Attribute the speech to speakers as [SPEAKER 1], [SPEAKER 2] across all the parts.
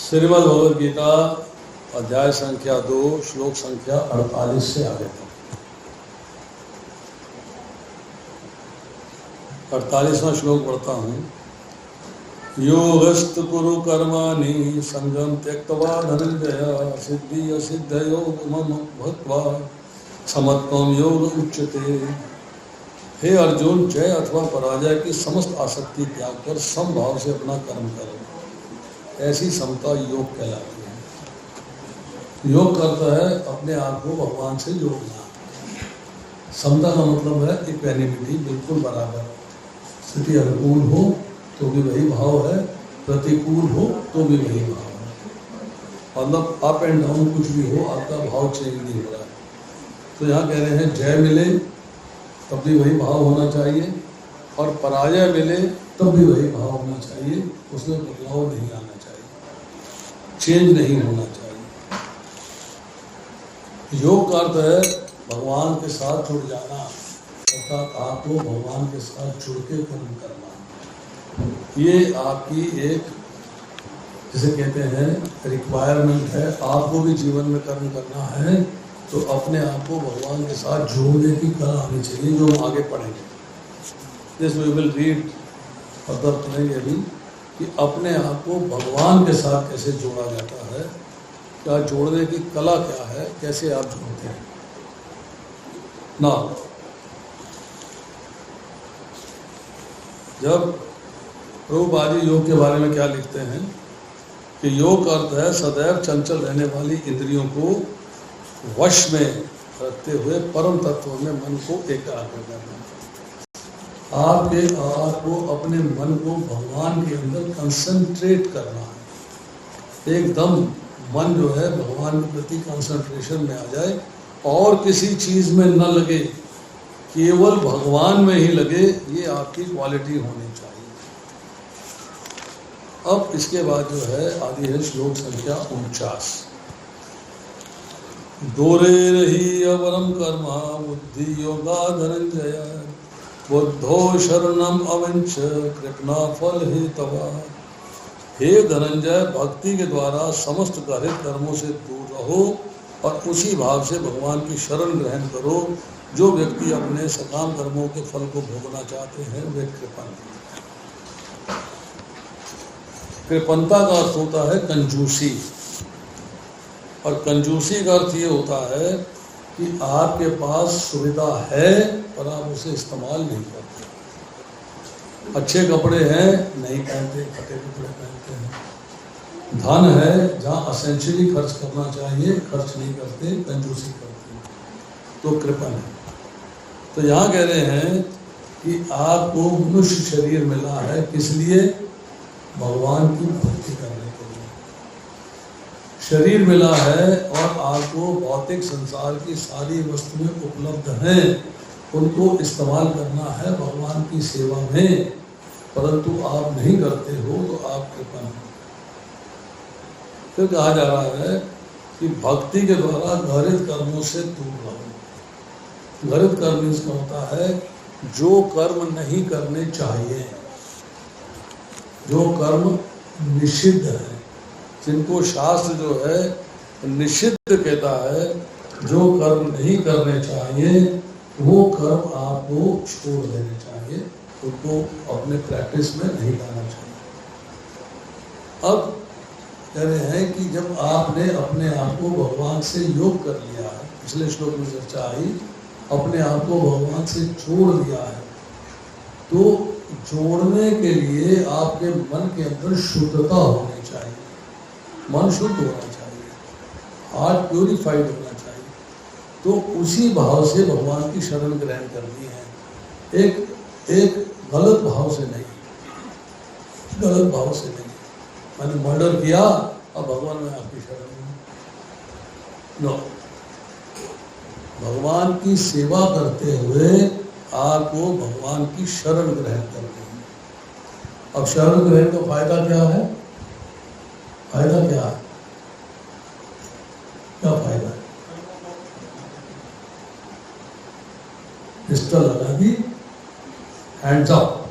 [SPEAKER 1] श्रीमद् भगवद गीता अध्याय संख्या 2 श्लोक संख्या 48 से आगे तक। 48वां श्लोक पढ़ता हूँ। योगस्तु कुरु कर्माणि संगम त्यक्त्वा धनंजय सिद्धि असिद्धयो मम भक्त्वा समत्वं योग उच्यते। हे अर्जुन, जय अथवा पराजय की समस्त आसक्ति त्याग कर समभाव से अपना कर्म करो, ऐसी समता योग कहलाती है। योग करता है अपने आप को भगवान से जोड़ना। समता का मतलब है इक्वेनिमिटी, बिल्कुल बराबर। स्थिति अनुकूल हो तो भी वही भाव है, प्रतिकूल हो तो भी वही भाव है। मतलब अप एंड डाउन कुछ भी हो, आपका भाव चेंज नहीं हो रहा है। तो यहाँ कह रहे हैं जय मिले तब भी वही भाव होना चाहिए, और पराजय मिले तब भी वही भाव होना चाहिए। उसमें बदलाव नहीं आना चाहिए, चेंज नहीं होना चाहिए। योग का अर्थ है भगवान के साथ जुड़ जाना, अर्थात आपको भगवान के साथ जुड़ के कर्म करना। ये आपकी एक, जिसे कहते हैं, रिक्वायरमेंट है। आपको भी जीवन में कर्म करना है तो अपने आप को भगवान के साथ जोड़ने की कला आनी चाहिए, जो हम आगे पढ़ेंगे। This we will read further, पढ़ेंगे अभी कि अपने आप को भगवान के साथ कैसे जोड़ा जाता है, क्या जोड़ने की कला क्या है, कैसे आप जोड़ते हैं ना। जब प्रभुपाद जी योग के बारे में क्या लिखते हैं कि योग का अर्थ है सदैव चंचल रहने वाली इंद्रियों को वश में रखते हुए परम तत्व में मन को एकाग्र करना। आपको अपने मन को भगवान के अंदर कंसंट्रेट करना है। एकदम मन जो है भगवान के प्रति कंसंट्रेशन में आ जाए और किसी चीज में न लगे, केवल भगवान में ही लगे। ये आपकी क्वालिटी होनी चाहिए। अब इसके बाद जो है आदि है श्लोक संख्या 49। दोरे रही अवरम कर्मा बुद्धि योगा धनंजय बुद्धो शरणम अवंच कृपना फल हे तवा। हे धनंजय, भक्ति के द्वारा समस्त घृत कर्मों से दूर रहो और उसी भाव से भगवान की शरण ग्रहण करो। जो व्यक्ति अपने सकाम कर्मों के फल को भोगना चाहते हैं वे कृपण हैं। कृपणता का अर्थ होता है कंजूसी, और कंजूसी का अर्थ ये होता है कि आपके पास सुविधा है पर आप उसे इस्तेमाल नहीं करते। अच्छे कपड़े हैं नहीं पहनते, फटे कपड़े पहनते हैं। धन है, जहाँ असेंशियली खर्च करना चाहिए खर्च नहीं करते, कंजूसी करते हैं, तो कृपण है। तो यहाँ कह रहे हैं कि आपको मनुष्य शरीर मिला है, किस लिए? भगवान की भक्ति करने के लिए शरीर मिला है, और आपको भौतिक संसार की सारी वस्तुएं उपलब्ध हैं, उनको इस्तेमाल करना है भगवान की सेवा में, परंतु आप नहीं करते हो तो आप कृपण हो। फिर कहा जा रहा है कि भक्ति के द्वारा घृत कर्मों से दूर रहो। घृत कर्म इसका होता है जो कर्म नहीं करने चाहिए, जो कर्म निषिद्ध है, जिनको शास्त्र जो है निषिद्ध कहता है, जो कर्म नहीं करने चाहिए वो कर्म आपको छोड़ देने चाहिए, उनको अपने प्रैक्टिस में नहीं लाना चाहिए। अब कह रहे हैं कि जब आपने अपने आप को भगवान से योग कर लिया है, पिछले श्लोक में चर्चा आई, अपने आप को भगवान से जोड़ लिया है, तो जोड़ने के लिए आपके मन के अंदर शुद्धता होनी चाहिए। मन शुद्ध होना चाहिए, हार्ट प्यूरिफाइड होना चाहिए। तो उसी भाव से भगवान की शरण ग्रहण करनी है, एक गलत भाव से नहीं, गलत भाव से नहीं। मैंने मर्डर किया अब भगवान में आपकी शरण नहीं, नो। भगवान की सेवा करते हुए आपको भगवान की शरण ग्रहण करनी है। अब शरण ग्रहण का फायदा क्या है? फायदा क्या है? क्या फायदा है? पिस्टल लगा दी, हैंड्स अप,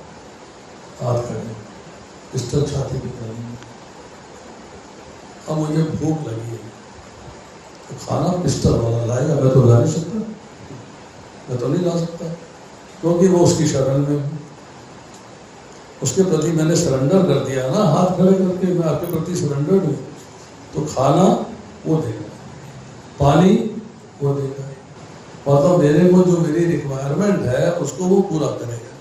[SPEAKER 1] हाथ कर, पिस्टल छाती पे करेंगे। अब मुझे भूख लगी है, तो खाना पिस्टल वाला लाएगा, मैं तो ला नहीं सकता, मैं तो नहीं ला सकता, क्योंकि वो उसकी शरण में हूँ, उसके प्रति मैंने सरेंडर कर दिया ना, हाथ खड़े करके मैं आपके प्रति सरेंडर्ड हूँ। तो खाना वो देगा, पानी वो देगा, मतलब मेरे को जो मेरी रिक्वायरमेंट है उसको वो पूरा करेगा।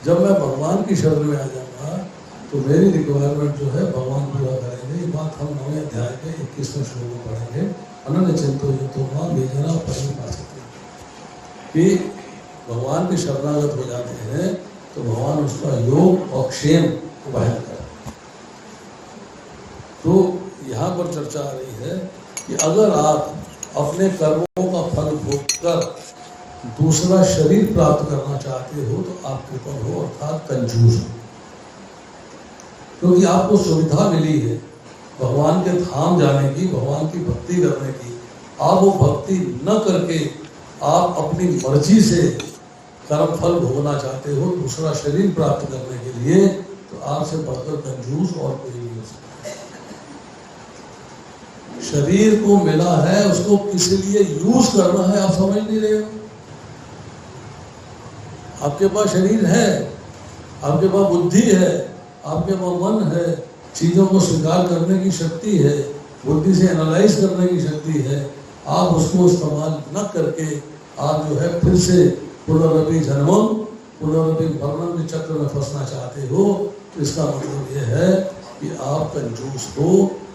[SPEAKER 1] जब मैं भगवान की शरण में आ जाऊंगा तो मेरी रिक्वायरमेंट जो है भगवान पूरा करेंगे। ये बात हम 9वें अध्याय के 21वें श्लोक में पढ़ेंगे। अनन्य चिंतो युक्तो मां बेजना परिपासते, कि भगवान के शरणागत हो जाते हैं तो भगवान उसका योग और क्षेम वहन करते हैं। तो यहाँ पर चर्चा आ रही है कि अगर आप अपने कर्मों का फल भोग कर दूसरा शरीर प्राप्त करना चाहते हो तो आप कृपण हो, अर्थात कंजूस हो, क्योंकि आपको सुविधा मिली है भगवान के धाम जाने की, भगवान की भक्ति करने की। आप वो भक्ति न करके आप अपनी मर्जी से कर्म फल भोगना चाहते हो दूसरा शरीर प्राप्त करने के लिए, तो आपसे बढ़कर कंजूस और कोई नहीं हो सकता। शरीर को मिला है, उसको किस लिए यूज करना है आप समझ नहीं रहे हो। आपके पास शरीर है, आपके पास बुद्धि है, आपके पास मन है, चीजों को स्वीकार करने की शक्ति है, बुद्धि से एनालाइज करने की शक्ति है। आप उसको इस्तेमाल न करके आप जो है फिर से पुनरपि जन्मम पुनरपि मरणम के चक्र में फंसना चाहते हो। तो इसका मतलब यह है कि आप कंजूस हो,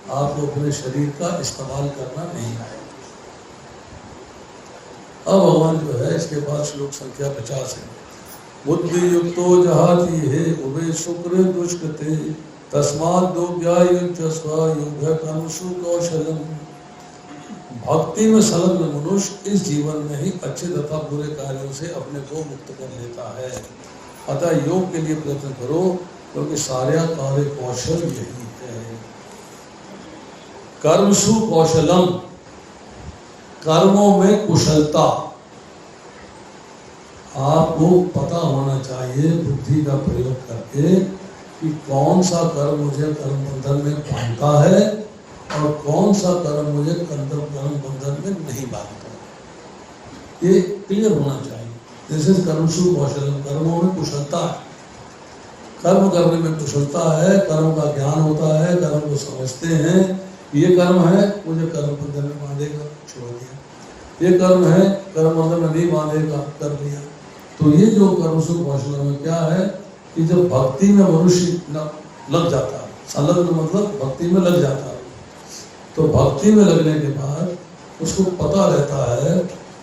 [SPEAKER 1] आपको अपने शरीर का इस्तेमाल करना नहीं आए। अब भगवान जो है इसके बाद श्लोक संख्या 50 है। बुद्धि युक्तो जहाति है उभे शुक्र दुष्कृते तस्मात् दोग्यायुज्य स्वयुग्य कर्मसु कौशलम। भक्ति में संलग्न मनुष्य इस जीवन में ही अच्छे तथा बुरे कार्यों से अपने को मुक्त कर लेता है। अतः योग के लिए प्रयत्न करो, क्योंकि सारे कार्य कौशल यही है। कर्मसु कौशलम, कर्मों में कुशलता। आपको पता होना चाहिए बुद्धि का प्रयोग करके कि कौन सा कर्म मुझे कर्म बंधन में बांधता है और कौन सा कर्म मुझे कर्म बंधन में नहीं बांधता। ये क्लियर होना चाहिए। दिस इज कर्मसु कौशलम, कर्मों में कुशलता है, कर्म करने में कुशलता है, कर्म का ज्ञान होता है, कर्म को समझते हैं। ये कर्म है मुझे कर्म बंधन में बांधेगा, छोड़ दिया। ये कर्म है कर्म बंधन में नहीं बांधेगा, कर दिया। तो ये जो कर्मसु कौशलम में क्या है कि जब भक्ति में मनुष्य लग जाता है, संलग्न मतलब भक्ति में लग जाता है, तो भक्ति में लगने के बाद उसको पता रहता है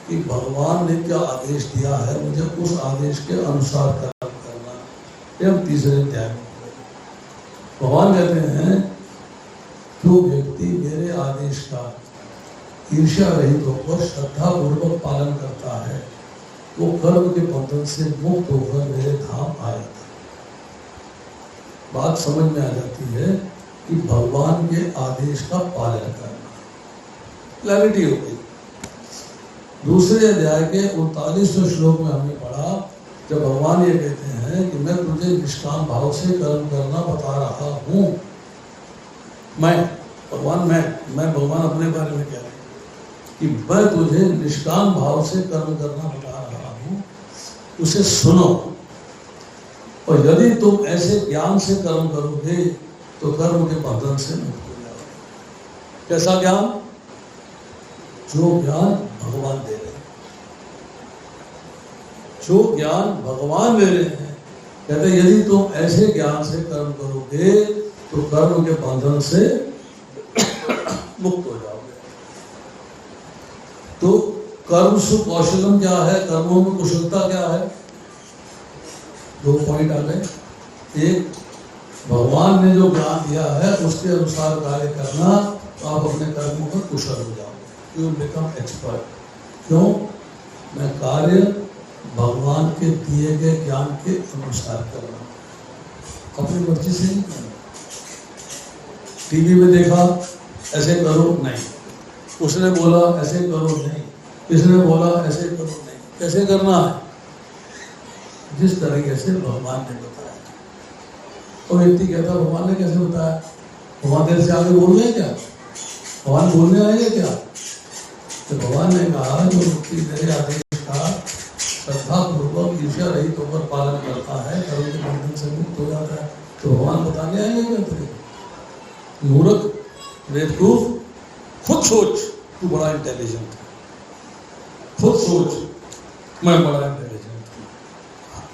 [SPEAKER 1] कि भगवान ने क्या आदेश दिया है, मुझे उस आदेश के अनुसार कर्म करना। ये हम तीसरे अध्याय में भगवान कहते हैं जो व्यक्ति मेरे आदेश का ईर्ष्या रहित होकर श्रद्धा पूर्वक पालन करता है वो कर्म के बंधन से मुक्त होकर मेरे धाम आएगा। बात समझ में आ जाती है कि भगवान के आदेश का पालन करना, क्लैरिटी हो गई। दूसरे अध्याय के 39वें श्लोक में हमने पढ़ा, जब भगवान ये कहते हैं कि मैं तुझे निष्काम भाव से कर्म करना बता रहा हूँ। मैं भगवान अपने बारे में कह रहे हैं कि मैं तुझे निष्काम भाव से कर्म करना बता रहा हूँ, उसे सुनो। और यदि तुम ऐसे ज्ञान से कर्म करोगे तो कर्म के बंधन से मुक्त हो जाओगे। कैसा ज्ञान? जो ज्ञान भगवान दे रहे हैं, जो ज्ञान भगवान दे रहे हैं। कहते हैं यदि तुम ऐसे ज्ञान से कर्म करोगे तो कर्म के बंधन से मुक्त हो जाओगे। तो कर्मसु कौशलम क्या है, कर्मों में कुशलता क्या है? 2 पॉइंट आ गए। एक, भगवान ने जो ज्ञान दिया है उसके अनुसार कार्य करना, तो आप अपने कर्मों पर कुशल हो जाओगे, यू विल बिकम एक्सपर्ट। क्यों? मैं कार्य भगवान के दिए गए ज्ञान के अनुसार कर रहा हूँ, अपनी मर्जी से नहीं करना। टीवी में देखा ऐसे करो नहीं, उसने बोला ऐसे करो नहीं, इसने बोला ऐसे करो नहीं। कैसे करना है? जिस तरीके से भगवान ने बताया। तो व्यक्ति कहता भगवान ने कैसे बताया? भगवान देर से आगे बोल रहे हैं क्या? भगवान बोलने आएंगे क्या? तो भगवान ने कहा जो व्यक्ति मेरे आदेश का श्रद्धा पूर्वक ईर्ष्या रहित होकर पालन करता है, कर्म के बंधन से मुक्त हो जाता है। तो भगवान बताने आएंगे क्या तेरे? मूर्ख, बेवकूफ, खुद सोच तू बड़ा इंटेलिजेंट है, खुद सोच मैं बड़ा इंटेलिजेंट हूं,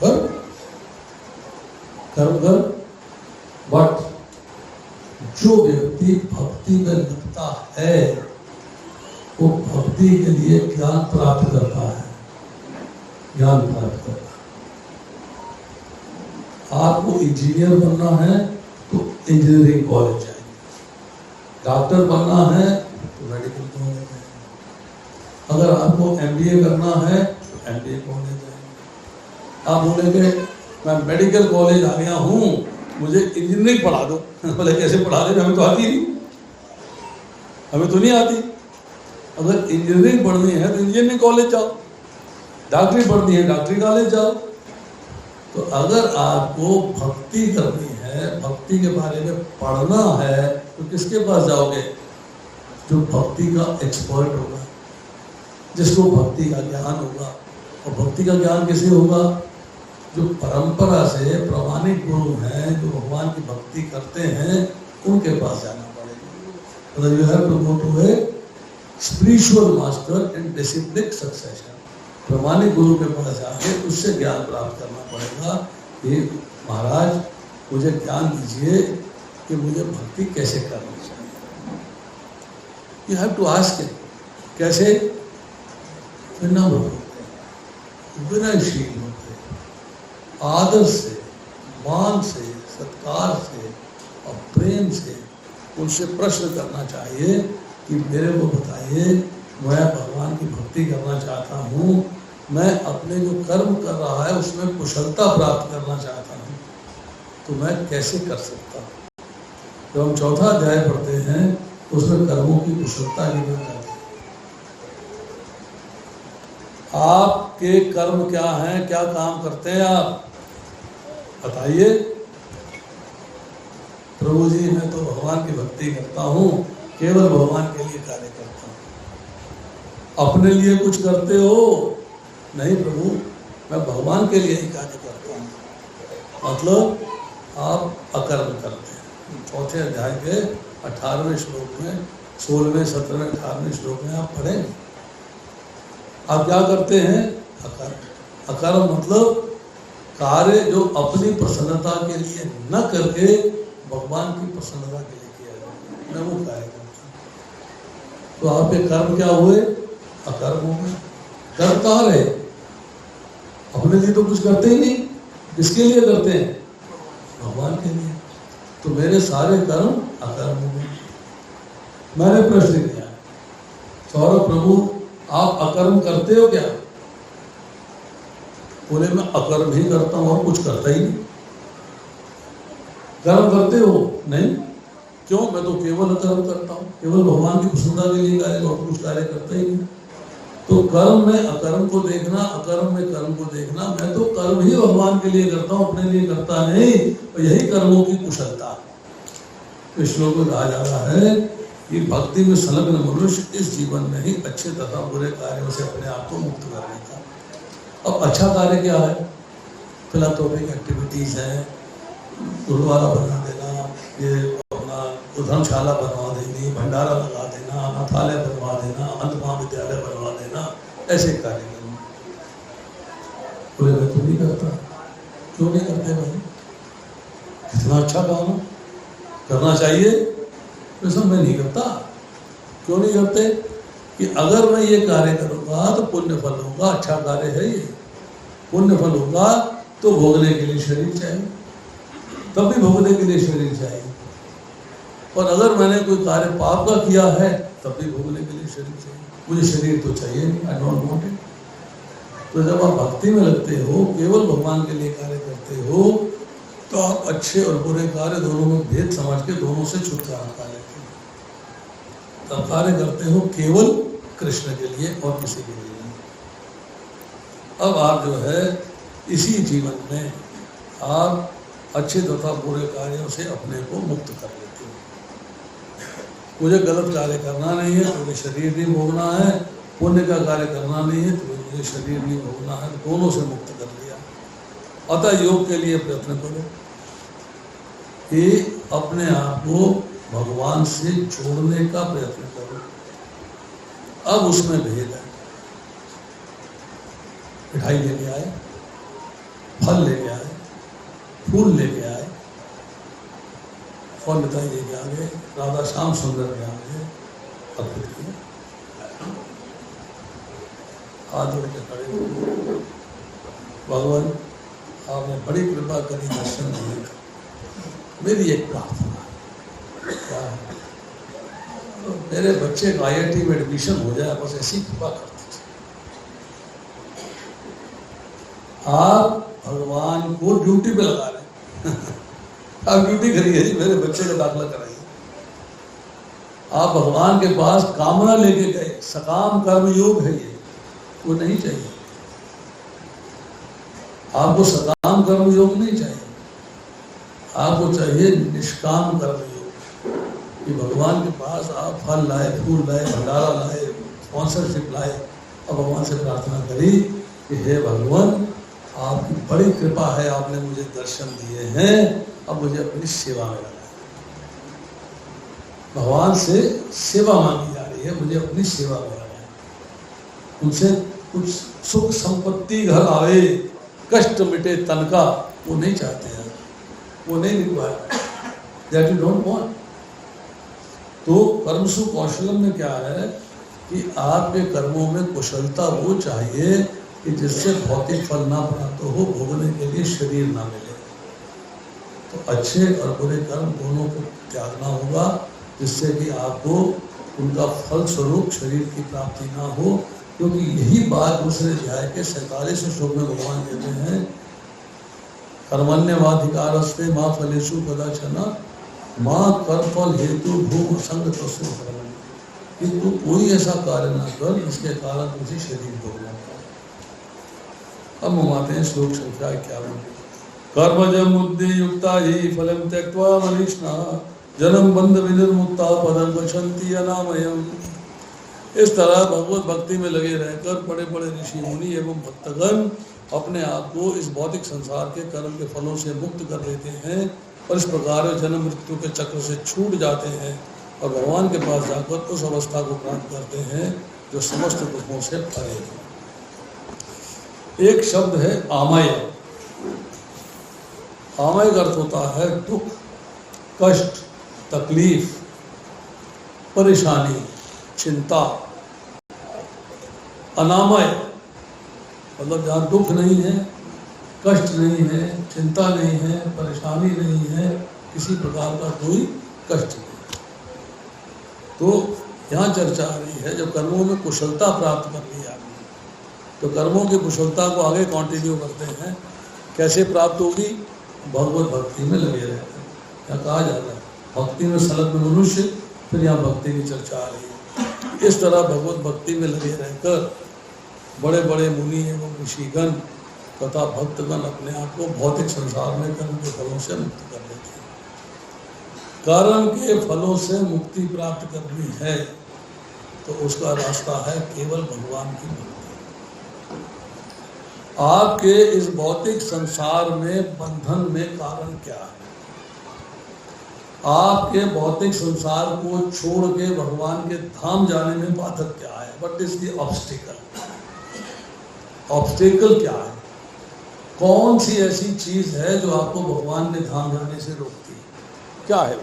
[SPEAKER 1] पर कर्म कर। बट जो व्यक्ति भक्ति में लगता है वो भक्ति के लिए ज्ञान प्राप्त करता है, ज्ञान प्राप्त करता है। आपको इंजीनियर बनना है तो इंजीनियरिंग कॉलेज जाएंगे, डॉक्टर बनना है तो मेडिकल कॉलेज जाएंगे, अगर आपको एमबीए करना है तो एमबीए कॉलेज जाएंगे। आप बोलेंगे मैं मेडिकल कॉलेज आ गया हूँ, मुझे इंजीनियरिंग पढ़ा दो। बोले कैसे पढ़ा दे, हमें तो आती नहीं, हमें तो नहीं आती। अगर इंजीनियरिंग पढ़नी है तो इंजीनियरिंग कॉलेज जाओ, डॉक्टरी पढ़नी है डॉक्टरी कॉलेज जाओ। तो अगर आपको भक्ति करनी है, भक्ति के बारे में पढ़ना है, तो किसके पास जाओगे? जो भक्ति का एक्सपर्ट होगा, जिसको भक्ति का ज्ञान होगा। और भक्ति का ज्ञान किसे होगा? जो परंपरा से प्रामाणिक गुरु हैं, जो भगवान की भक्ति करते हैं, उनके पास जाना पड़ेगा। मतलब you have to go to a spiritual master in discipline succession. प्रामाणिक गुरु के पास जाके उससे ज्ञान प्राप्त करना पड़ेगा कि महाराज मुझे ज्ञान दीजिए कि मुझे भक्ति कैसे करनी चाहिए। यू हैव टू आस्क कैसे? विनम्र होते, विनयशील होते, आदर से, मान से, सत्कार से और प्रेम से उनसे प्रश्न करना चाहिए कि मेरे को बताइए, मैं भगवान की भक्ति करना चाहता हूँ, मैं अपने जो कर्म कर रहा है उसमें कुशलता प्राप्त करना चाहता हूँ, तो मैं कैसे कर सकता हूँ? जब हम चौथा अध्याय पढ़ते हैं उसमें कर्मों की कुशलता की बात आती है। आपके कर्म क्या हैं, क्या काम करते हैं आप बताइए। प्रभु जी मैं तो भगवान की भक्ति करता हूँ, केवल भगवान के लिए कार्य करता हूँ। अपने लिए कुछ करते हो? नहीं प्रभु, मैं भगवान के लिए ही कार्य करता हूँ। मतलब आप अकर्म करते हैं। चौथे अध्याय के 18वें श्लोक में, 16वें, 17वें, 18वें श्लोक में आप पढ़ेंगे। आप क्या करते हैं? अकर्म। अकर्म मतलब कार्य जो अपनी प्रसन्नता के लिए न करके भगवान की प्रसन्नता के लिए किया जाए, मैं वो कार्य करता हूँ। तो आपके कर्म क्या हुए? अकर्म हो गए। कर्म कहाँ रहे? अपने लिए तो कुछ करते ही नहीं, किसके लिए करते हैं? भगवान के लिए। तो मेरे सारे कर्म अकर्म हो गए। मैंने प्रश्न किया, सौरभ प्रभु आप अकर्म करते हो क्या? बोले मैं अकर्म ही करता हूँ और कुछ करता ही नहीं। कर्म करते हो? नहीं। क्यों? मैं तो केवल अकर्म करता हूँ, केवल भगवान की प्रसन्नता के लिए कार्य, और कुछ कार्य करता ही नहीं। तो कर्म में अकर्म को देखना, अकर्म में कर्म को देखना। मैं तो कर्म ही भगवान के लिए करता हूँ, अपने लिए करता नहीं। और यही कर्मों की कुशलता। तो श्लोक में कहा जा रहा है कि भक्ति में संलग्न मनुष्य इस जीवन में ही अच्छे तथा बुरे कार्यों से अपने आप को मुक्त कर लेता। अब अच्छा कार्य क्या है? फिलांथ्रोपिक एक्टिविटीज़ हैं, गुरुद्वारा बना देना, ये अपना धर्मशाला बनवा देनी, भंडारा लगा देना, अनाथालय बनवा देना, अंत महाविद्यालय बनवा देना, ऐसे कार्य करना। बोले मैं तो नहीं करता। क्यों नहीं करते भाई? इतना अच्छा काम करना चाहिए, वैसा मैं नहीं करता। क्यों नहीं करते? कि अगर मैं ये कार्य करूँगा तो पुण्य फल होगा, अच्छा कार्य है ये, पुण्य फल होगा तो भोगने के लिए शरीर चाहिए, तब भी भोगने के लिए शरीर चाहिए। और अगर मैंने कोई कार्य पाप का किया है तब भी भोगने के लिए शरीर चाहिए। मुझे शरीर तो चाहिए नहीं, आई डोंट वांट इट। तो जब आप भक्ति में लगते हो, केवल भगवान के लिए कार्य करते हो, तो आप अच्छे और बुरे कार्य दोनों में भेद समझ के दोनों से छुटकारा पा लेते हो। तब कार्य करते हो केवल कृष्ण के लिए और किसी के लिए नहीं। अब आप जो है इसी जीवन में आप अच्छे तथा बुरे कार्यों से अपने को मुक्त कर लेते हो। मुझे गलत कार्य करना नहीं है, मुझे शरीर नहीं भोगना है, पुण्य का कार्य करना नहीं है, तो मुझे शरीर नहीं भोगना है, दोनों से मुक्त कर लिया। अतः योग के लिए प्रयत्न करो कि अपने आप को भगवान से जोड़ने का प्रयत्न करो। अब उसमें भेद है, मिठाई लेके आए, फल लेके आए, फूल लेके आए, फल मिठाई लेके आ गए, राधा श्याम सुंदर के आगे अर्पित किया, हाथ जोड़ के खड़े हुए, भगवान आपने बड़ी कृपा करी दर्शन देने का, मेरी एक प्रार्थना क्या है, तो मेरे बच्चे का IIT में एडमिशन हो जाए, बस ऐसी कृपा कर दीजिए। आप भगवान को ड्यूटी पे लगा रहे आप ड्यूटी करिए जी, मेरे बच्चे का दाखला कराइए। आप भगवान के पास कामना लेके गए, सकाम कर्म योग है ये, वो नहीं चाहिए आपको। सकाम कर्म योग नहीं चाहिए आपको, चाहिए निष्काम कर्म योग, कि भगवान के पास आप फल लाए, फूल लाए, भंडारा लाए, स्पॉन्सरशिप लाए, और भगवान से प्रार्थना करी कि हे भगवान, आपकी बड़ी कृपा है, आपने मुझे दर्शन दिए हैं, अब मुझे अपनी सेवा में लगाए। भगवान से सेवा मांगी जा रही है, मुझे अपनी सेवा में लगाए। उनसे कुछ सुख संपत्ति घर आवे, कष्ट मिटे तन का, वो नहीं चाहते हैं, वो नहीं require, that you don't want. तो कर्मसु कौशलम में क्या है कि आपके कर्मों में कुशलता वो चाहिए कि जिससे भौतिक फल ना प्राप्त हो, भोगने के लिए शरीर ना मिले। तो अच्छे और बुरे कर्म दोनों को त्यागना होगा, जिससे कि आपको उनका फल स्वरूप शरीर की प्राप्ति ना हो। क्योंकि यही बात दूसरे अध्याय के 47वें श्लोक में भगवान कहते हैं, कर्मण्यवाधिकारस्ते मां फलेषु कदाचन मां कर्मफल हेतु भूम संग तस्य कर्म, कि तू कोई ऐसा कार्य ना कर जिसके कारण तुझे शरीर भोगना पड़े। अब हम आते हैं श्लोक संख्या 51। कर्मजम बुद्धि युक्ता ही फलम त्यक्त्वा मनीषा जन्म बंध विनिर्मुक्ता पदम गच्छन्ति अनामयम्। इस तरह भगवत भक्ति में लगे रहकर बड़े बड़े ऋषि मुनि एवं भक्तगण अपने आप को इस भौतिक संसार के कर्म के फलों से मुक्त कर लेते हैं और इस प्रकार जन्म मृत्यु के चक्र से छूट जाते हैं और भगवान के पास जाकर उस अवस्था को प्राप्त करते हैं जो समस्त दुखों से परे है। एक शब्द है आमय। आमय का अर्थ होता है दुख, कष्ट, तकलीफ, परेशानी, चिंता। अनामय मतलब जहाँ दुख नहीं है, कष्ट नहीं है, चिंता नहीं है, परेशानी नहीं है, किसी प्रकार का कोई कष्ट नहीं। तो यहाँ चर्चा आ रही है, जब कर्मों में कुशलता प्राप्त कर ली आपने, तो कर्मों की कुशलता को आगे कंटिन्यू करते हैं। कैसे प्राप्त होगी? भगवत भक्ति में लगे रहते हैं। क्या कहा जाता है, भक्ति में संलग्न मनुष्य, फिर यहाँ भक्ति की चर्चा आ रही है। इस तरह भगवत भक्ति में लगे रहकर बड़े बड़े मुनि एवं ऋषिगण तथा भक्तगण अपने आप को भौतिक संसार में कर्म के फलों से मुक्त कर लेते हैं। कर्म के फलों से मुक्ति प्राप्त करनी है तो उसका रास्ता है केवल भगवान की भक्ति। आपके इस भौतिक संसार में बंधन में कारण क्या है? आपके भौतिक संसार को छोड़ के भगवान के धाम जाने में बाधक क्या है? What is the obstacle? Obstacle क्या है? कौन सी ऐसी चीज है जो आपको भगवान के धाम जाने से रोकती है? क्या है?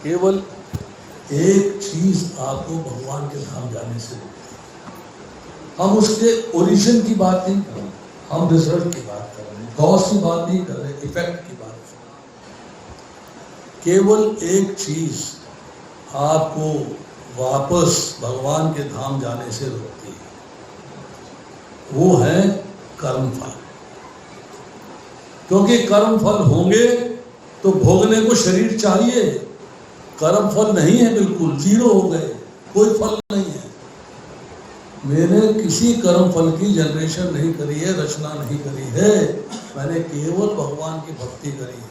[SPEAKER 1] केवल एक चीज आपको भगवान के धाम जाने से रोकती है। हम उसके ओरिजिन की बात नहीं कर रहे, हम रिजल्ट की बात कर रहे हैं, कॉज की बात नहीं कर रहे, इफेक्ट की बात कर रहे हैं। केवल एक चीज आपको वापस भगवान के धाम जाने से रोकती है, वो है कर्मफल। क्योंकि कर्मफल होंगे तो भोगने को शरीर चाहिए। कर्म फल नहीं है, बिल्कुल जीरो हो गए, कोई फल नहीं है। मैंने किसी कर्म फल की जनरेशन नहीं करी है, रचना नहीं करी है, मैंने केवल भगवान की भक्ति करी है।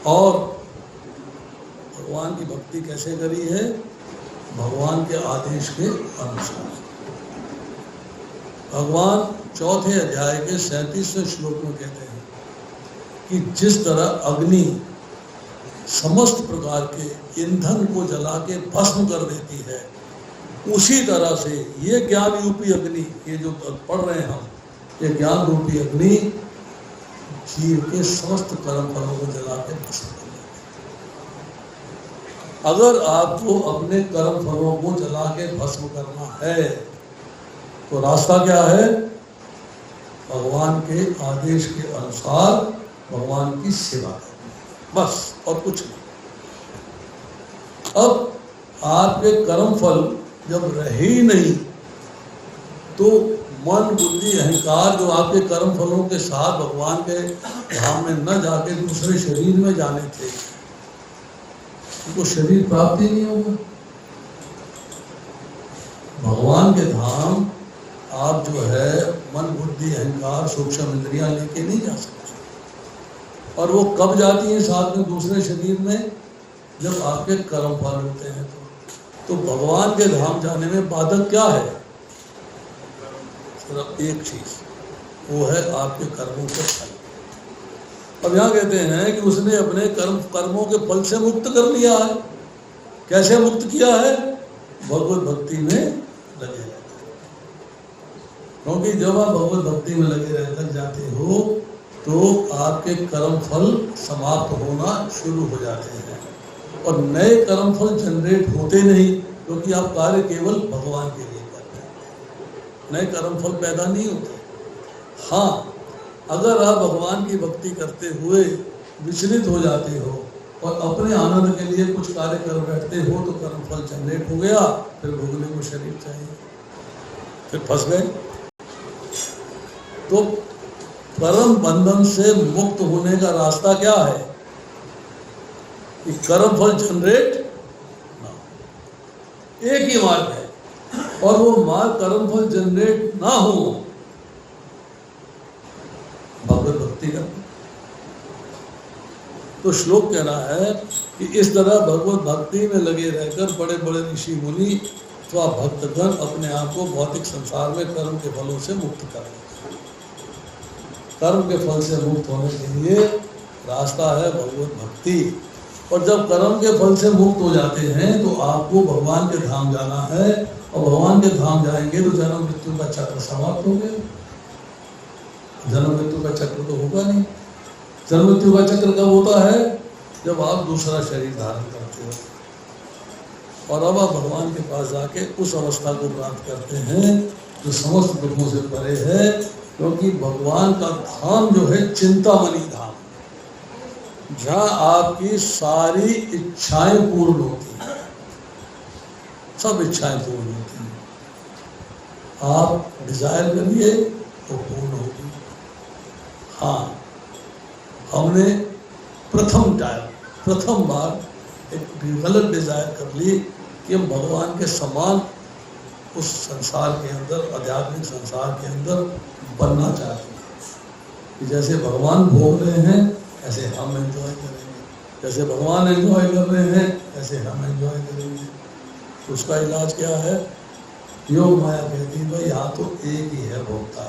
[SPEAKER 1] और भगवान की भक्ति कैसे करी है? भगवान के आदेश के अनुसार। भगवान चौथे अध्याय के 37वें श्लोक में कहते हैं कि जिस तरह अग्नि समस्त प्रकार के ईंधन को जला के भस्म कर देती है, उसी तरह से ये ज्ञान रूपी अग्नि, ये जो पढ़ रहे हैं हम, ये ज्ञान रूपी अग्नि जीव के समस्त कर्म फलों को जला के भस्म कर देती है। अगर आपको अपने कर्म फलों को जला के भस्म करना है तो रास्ता क्या है? भगवान के आदेश के अनुसार भगवान की सेवा करनी, बस, और कुछ नहीं। अब आपके कर्म फल जब रहे ही नहीं तो मन, बुद्धि, अहंकार जो आपके कर्म फलों के साथ भगवान के धाम में न जाके दूसरे शरीर में जाने थे, उनको शरीर प्राप्त ही नहीं होगा। भगवान के धाम आप जो है मन, बुद्धि, अहंकार, सूक्ष्म इंद्रियां लेके नहीं जा सकते। और वो कब जाती हैं साथ में दूसरे शरीर में? जब आपके कर्म फल होते हैं। तो भगवान के धाम जाने में बाधक क्या है? सिर्फ एक चीज, वो है आपके कर्मों के फल। अब यहाँ कहते हैं कि उसने अपने कर्मों के फल से मुक्त कर लिया है। कैसे मुक्त किया है? भगवत भक्ति में लगे रहते। क्योंकि जब आप भगवत भक्ति में लग जाते हो तो आपके कर्म फल समाप्त होना शुरू हो जाते हैं और नए कर्म फल जनरेट होते नहीं, क्योंकि आप कार्य केवल भगवान के लिए करते हैं। नए कर्म फल पैदा नहीं होते। हाँ, अगर आप भगवान की भक्ति करते हुए विचलित हो जाते हो और अपने आनंद के लिए कुछ कार्य कर बैठते हो तो कर्म फल जनरेट हो गया, फिर भोगने को शरीर चाहिए, फिर फंस गए। तो कर्म बंधन से मुक्त होने का रास्ता क्या है? कि कर्म फल जनरेट ना, एक ही मार्ग है और वो मार्ग कर्म फल जनरेट ना हो, भगवत भक्ति का। तो श्लोक कह रहा है कि इस तरह भगवत भक्ति में लगे रहकर बड़े बड़े ऋषि मुनि अथवा भक्तगण अपने आप को भौतिक संसार में कर्म के फलों से मुक्त करें। कर्म के फल से मुक्त होने के लिए रास्ता है भगवत भक्ति। और जब कर्म के फल से मुक्त हो जाते हैं तो आपको भगवान के धाम जाना है, और भगवान के धाम जाएंगे तो जन्म मृत्यु का चक्र समाप्त हो गया। जन्म मृत्यु का चक्र तो होगा नहीं। जन्म मृत्यु का चक्र कब होता है? जब आप दूसरा शरीर धारण करते हो और अब आप भगवान के पास जाके उस अवस्था को प्राप्त करते हैं जो समस्त दुखों से परे है। क्योंकि भगवान का धाम जो है चिंतामणि धाम, जहाँ आपकी सारी इच्छाएं पूर्ण होती हैं, सब इच्छाएं पूर्ण होती हैं। आप डिजायर करिए तो पूर्ण होगी। हाँ, हमने प्रथम बार एक गलत डिजायर कर ली कि हम भगवान के समान उस संसार के अंदर, आध्यात्मिक संसार के अंदर बनना चाहते हैं कि जैसे भगवान भोग रहे हैं ऐसे हम एंजॉय करेंगे, जैसे भगवान एंजॉय कर रहे हैं ऐसे हम एंजॉय करेंगे। तो उसका इलाज क्या है? योग माया कहती है भाई यहाँ तो एक ही है भोक्ता,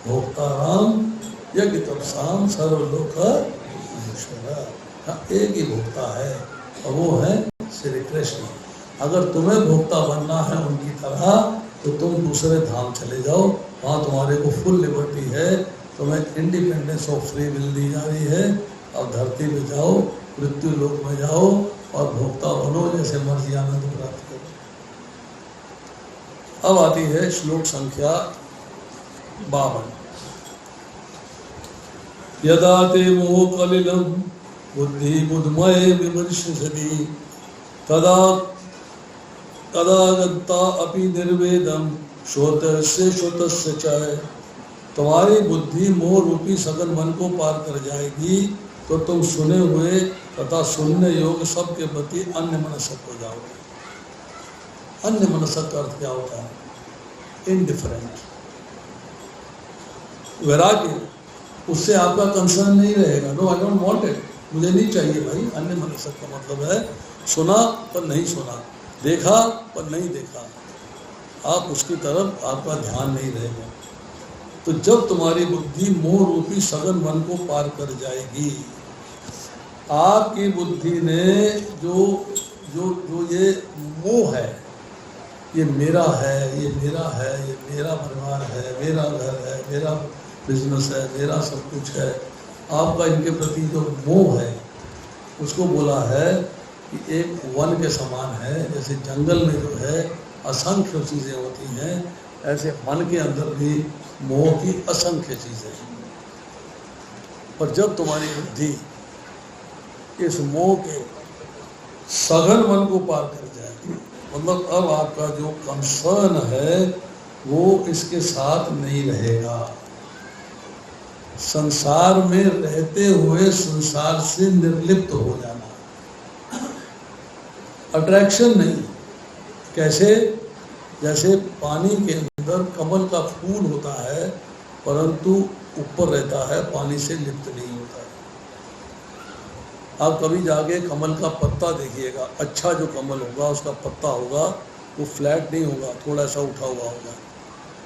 [SPEAKER 1] भोक्ता राम यज्ञ तपसाम सर्वलोक ईश्वर। हाँ, एक ही भोक्ता है और वो है श्री कृष्ण। अगर तुम्हें भोक्ता बनना है उनकी तरह तो तुम दूसरे धाम चले जाओ, वहाँ तुम्हारे को फुल लिबर्टी है, तुम्हें इंडिपेंडेंस ऑफ फ्री विल दी जा रही है। अब धरती में जाओ, मृत्यु लोक में जाओ और भोक्ता बनो, जैसे मर्जी आनंद प्राप्त करो। अब आती है श्लोक संख्या 52। यदा ते मोह कलिलम बुद्धि बुद्धमय विमर्शति तदा गत्ता अपि निर्वेदम श्रोतस्य श्रोतस्य च। तुम्हारी बुद्धि मोह रूपी सघन मन को पार कर जाएगी तो तुम सुने हुए तथा सुनने योग्य सब के प्रति अन्य मनस्क हो जाओगे। अन्य मनस्क का अर्थ क्या होता है? इनडिफरेंट। वैराग्य, उससे आपका कंसर्न नहीं रहेगा। No I don't want it, मुझे नहीं चाहिए भाई। अन्य मनसक का मतलब है सुना पर नहीं सुना, देखा पर नहीं देखा, आप उसकी तरफ आपका ध्यान नहीं रहेगा। तो जब तुम्हारी बुद्धि मोह रूपी सघन वन को पार कर जाएगी, आपकी बुद्धि ने जो जो जो ये मोह है, ये मेरा है, ये मेरा है, ये मेरा परिवार है, मेरा घर है, मेरा बिजनेस है, मेरा सब कुछ है, आपका इनके प्रति जो मोह है, उसको बोला है कि एक वन के समान है। जैसे जंगल में जो है असंख्य चीज़ें होती हैं, ऐसे मन के अंदर भी मोह की असंख्य चीज़ें हैं। पर जब तुम्हारी बुद्धि इस मोह के सघन वन को पार कर जाएगी, मतलब अब आपका जो कंसर्न है वो इसके साथ नहीं रहेगा। संसार में रहते हुए संसार से निर्लिप्त हो जाना, अट्रैक्शन नहीं। कैसे? जैसे पानी के अंदर कमल का फूल होता है परंतु ऊपर रहता है, पानी से लिप्त नहीं होता है। आप कभी जाके कमल का पत्ता देखिएगा, अच्छा जो कमल होगा उसका पत्ता होगा वो फ्लैट नहीं होगा, थोड़ा सा उठा हुआ होगा।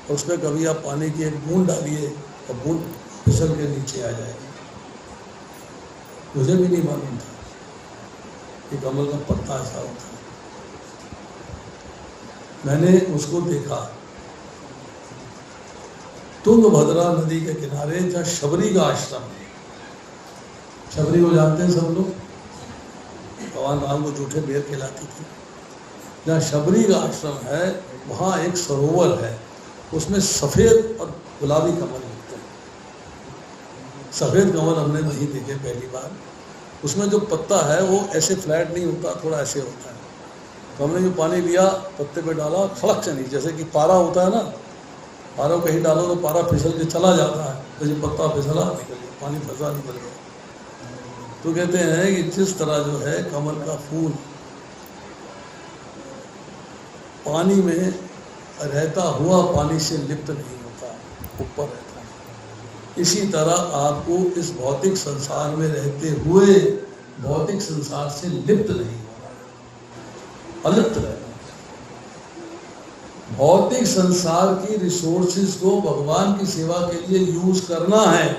[SPEAKER 1] और उसमें कभी आप पानी की एक बूंद डालिए और बूंद फिसल के नीचे आ जाएगी। मुझे भी नहीं मालूम था कि कमल का पत्ता ऐसा होता है। मैंने उसको देखा तुंगभद्रा नदी के किनारे, जहाँ शबरी का आश्रम है। शबरी को जानते हैं सब लोग, भगवान राम को जूठे बेर खिलाती थी। जहाँ शबरी का आश्रम है वहाँ एक सरोवर है, उसमें सफ़ेद और गुलाबी कमल होते हैं। सफ़ेद कमल हमने नहीं देखे पहली बार। उसमें जो पत्ता है वो ऐसे फ्लैट नहीं होता, थोड़ा ऐसे होता है। तो हमने जो पानी लिया, पत्ते पे डाला, खड़क से नहीं, जैसे कि पारा होता है ना, पारा कहीं डालो तो पारा फिसल के चला जाता है, तो ये पत्ता फिसला निकल गया, पानी फंसा निकल गया। तो कहते हैं कि जिस तरह जो है कमल का फूल पानी में रहता हुआ पानी से लिप्त नहीं होता, ऊपर रहता है, इसी तरह आपको इस भौतिक संसार में रहते हुए भौतिक संसार से लिप्त नहीं होना, अलिप्त रहना। भौतिक संसार की रिसोर्सेज को भगवान की सेवा के लिए यूज करना है।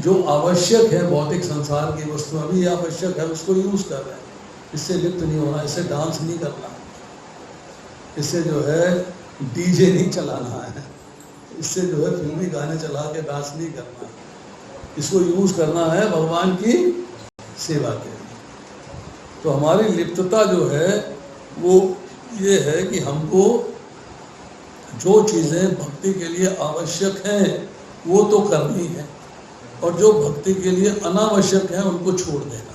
[SPEAKER 1] जो आवश्यक है भौतिक संसार की वस्तु अभी आवश्यक है, उसको यूज कर रहे हैं। इससे लिप्त नहीं होना, इससे डांस नहीं करना, इससे जो है डीजे नहीं चलाना है, इससे जो है फिल्मी गाने चला के डांस नहीं करना। इसको यूज करना है भगवान की सेवा के लिए। तो हमारी लिप्तता जो है वो ये है कि हमको जो चीज़ें भक्ति के लिए आवश्यक हैं वो तो करनी है, और जो भक्ति के लिए अनावश्यक है उनको छोड़ देना।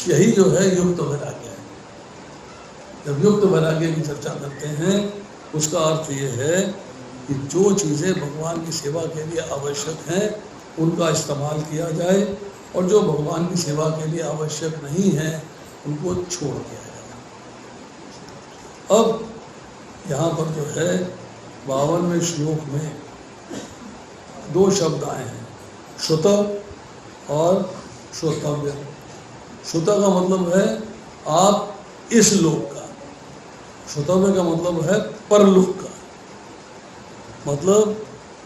[SPEAKER 1] यही जो है युक्त वैराग्य है। जब युक्त वैराग्य की चर्चा करते हैं उसका अर्थ ये है कि जो चीज़ें भगवान की सेवा के लिए आवश्यक हैं उनका इस्तेमाल किया जाए, और जो भगवान की सेवा के लिए आवश्यक नहीं है उनको छोड़ दिया जाए। अब यहाँ पर जो है 52वें श्लोक में दो शब्द आए हैं, श्रुत और श्रोतव्य। श्रुत का मतलब है आप इस लोक का, श्रोतव्य का मतलब है परलोक का। मतलब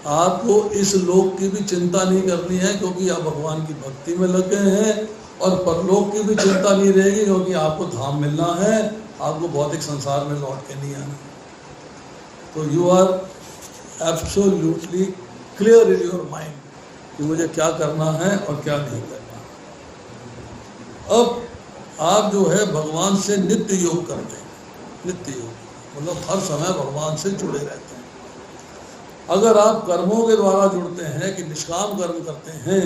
[SPEAKER 1] आपको इस लोक की भी चिंता नहीं करनी है क्योंकि आप भगवान की भक्ति में लगे हैं, और परलोक की भी चिंता नहीं रहेगी क्योंकि आपको धाम मिलना है, आपको भौतिक संसार में लौट के नहीं आना। तो you are absolutely clear in your mind कि मुझे क्या करना है और क्या नहीं करना। अब आप जो है भगवान से नित्य योग करते हैं। नित्य योग मतलब हर समय भगवान से जुड़े रहते हैं। अगर आप कर्मों के द्वारा जुड़ते हैं कि निष्काम कर्म करते हैं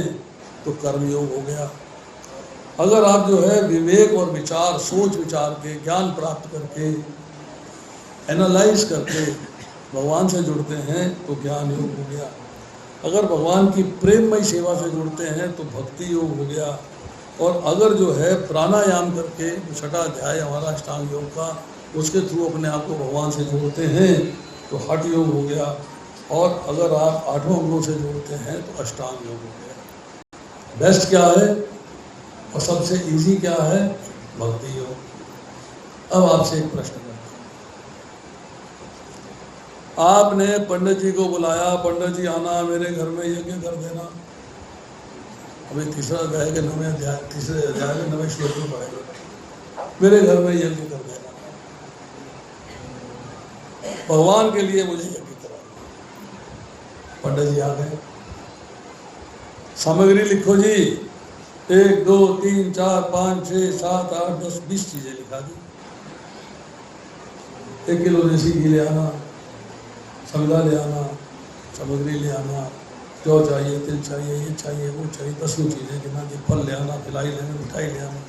[SPEAKER 1] तो कर्मयोग हो गया। अगर आप जो है विवेक और विचार, सोच विचार के, ज्ञान प्राप्त करके, एनालाइज करके भगवान से जुड़ते हैं तो ज्ञान योग हो गया। अगर भगवान की प्रेममय सेवा से जुड़ते हैं तो भक्ति योग हो गया। और अगर जो है प्राणायाम करके, जो छठा अध्याय हमारा अष्टांग योग का, उसके थ्रू अपने आप को भगवान से जोड़ते हैं तो हठ योग हो गया, और अगर आप 8 अंगों से जोड़ते हैं तो अष्टांग योग हो गया। बेस्ट क्या है और सबसे इजी क्या है? भक्ति योग। अब आपसे एक प्रश्न करता हूं, आपने पंडित जी को बुलाया, पंडित जी आना मेरे घर में यज्ञ कर देना। अभी तीसरा अध्याय के 9वें अध्याय, तीसरे अध्याय में 9वें श्लोक में पढ़ेगा, मेरे घर में यज्ञ कर देना, भगवान के लिए मुझे यज्ञ करा। पंडित जी आ गए, सामग्री लिखो जी, 1 2 3 4 5 6 7 8 10 20 चीजें लिखा दी। 1 किलो देसी घी ले आना, संगला ले आना, सामग्री ले आना, जो चाहिए, तिल चाहिए, ये चाहिए, वो चाहिए, 10 चीजें गिना दी। फल ले आना, खिलाई ले आना, मिठाई ले आना।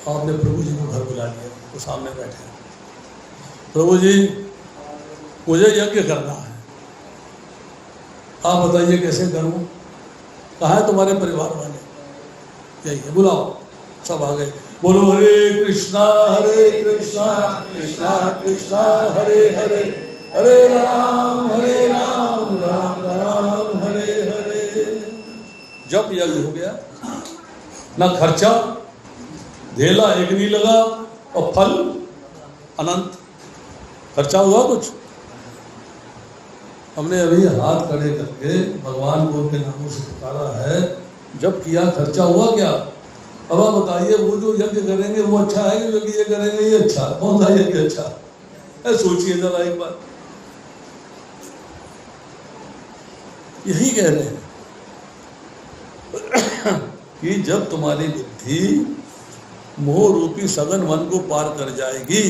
[SPEAKER 1] आपने प्रभु जी को घर बुला लिया, वो सामने बैठे, प्रभु जी मुझे यज्ञ करना है, आप बताइए कैसे करूं? कहाँ है तुम्हारे परिवार वाले? यही है, बुलाओ। सब आ गए, बोलो हरे कृष्णा कृष्णा कृष्णा हरे हरे, हरे राम राम राम हरे हरे। जब यज्ञ हो गया, ना खर्चा, धेला एक नहीं लगा, और फल अनंत। खर्चा हुआ कुछ? हमने अभी हाथ खड़े करके भगवान को उनके नामों से पुकारा है, जब किया खर्चा हुआ क्या? अब आप बताइए, वो जो यज्ञ करेंगे वो अच्छा है कि जो ये करेंगे ये अच्छा? कौन सा यज्ञ अच्छा? सोचिए जरा एक बार। यही कह रहे हैं कि जब तुम्हारी बुद्धि मोह रूपी सघन मन को पार कर जाएगी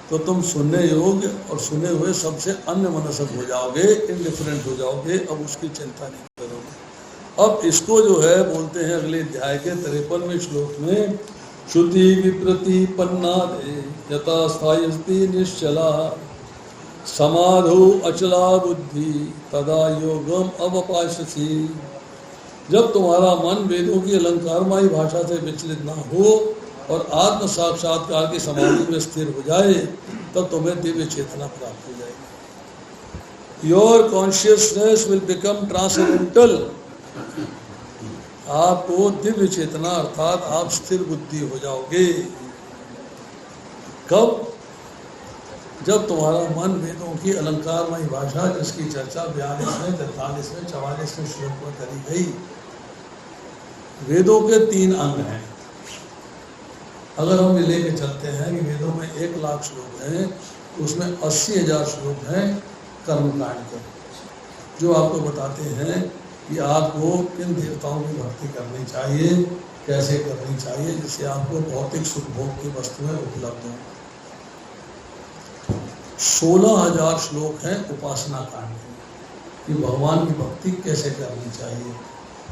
[SPEAKER 1] तो तुम सुनने योग्य और सुने हुए सबसे अन्य मनसक हो जाओगे, इनडिफरेंट हो जाओगे, अब उसकी चिंता नहीं करोगे। अब इसको जो है बोलते हैं अगले अध्याय के 53वें श्लोक में, श्रुति विप्रति पन्ना यथा स्थायस्ति निश्चला समाधो अचला बुद्धि तदा योगम अवपाश्यसि। जब तुम्हारा मन वेदों की अलंकारमयी भाषा से विचलित ना हो और आत्म साक्षात्कार की समाधि में स्थिर हो जाए, तब तुम्हें दिव्य चेतना प्राप्त हो जाएगी। Your consciousness will become transcendental. आपको दिव्य चेतना अर्थात आप स्थिर बुद्धि हो जाओगे। कब? जब तुम्हारा मन वेदों की अलंकारमयी भाषा, जिसकी चर्चा 42वें 43वें 44वें श्लोक में करी गई। वेदों के 3 अंग हैं। अगर हम लेके चलते हैं कि वेदों में 1 लाख श्लोक हैं, तो उसमें 80,000 श्लोक हैं कर्मकांड के, जो आपको बताते हैं कि आपको किन देवताओं की भक्ति करनी चाहिए, कैसे करनी चाहिए, जिससे आपको भौतिक सुख भोग की वस्तुएं उपलब्ध हों। 16,000 श्लोक हैं उपासना कांड के, कि भगवान की भक्ति कैसे करनी चाहिए,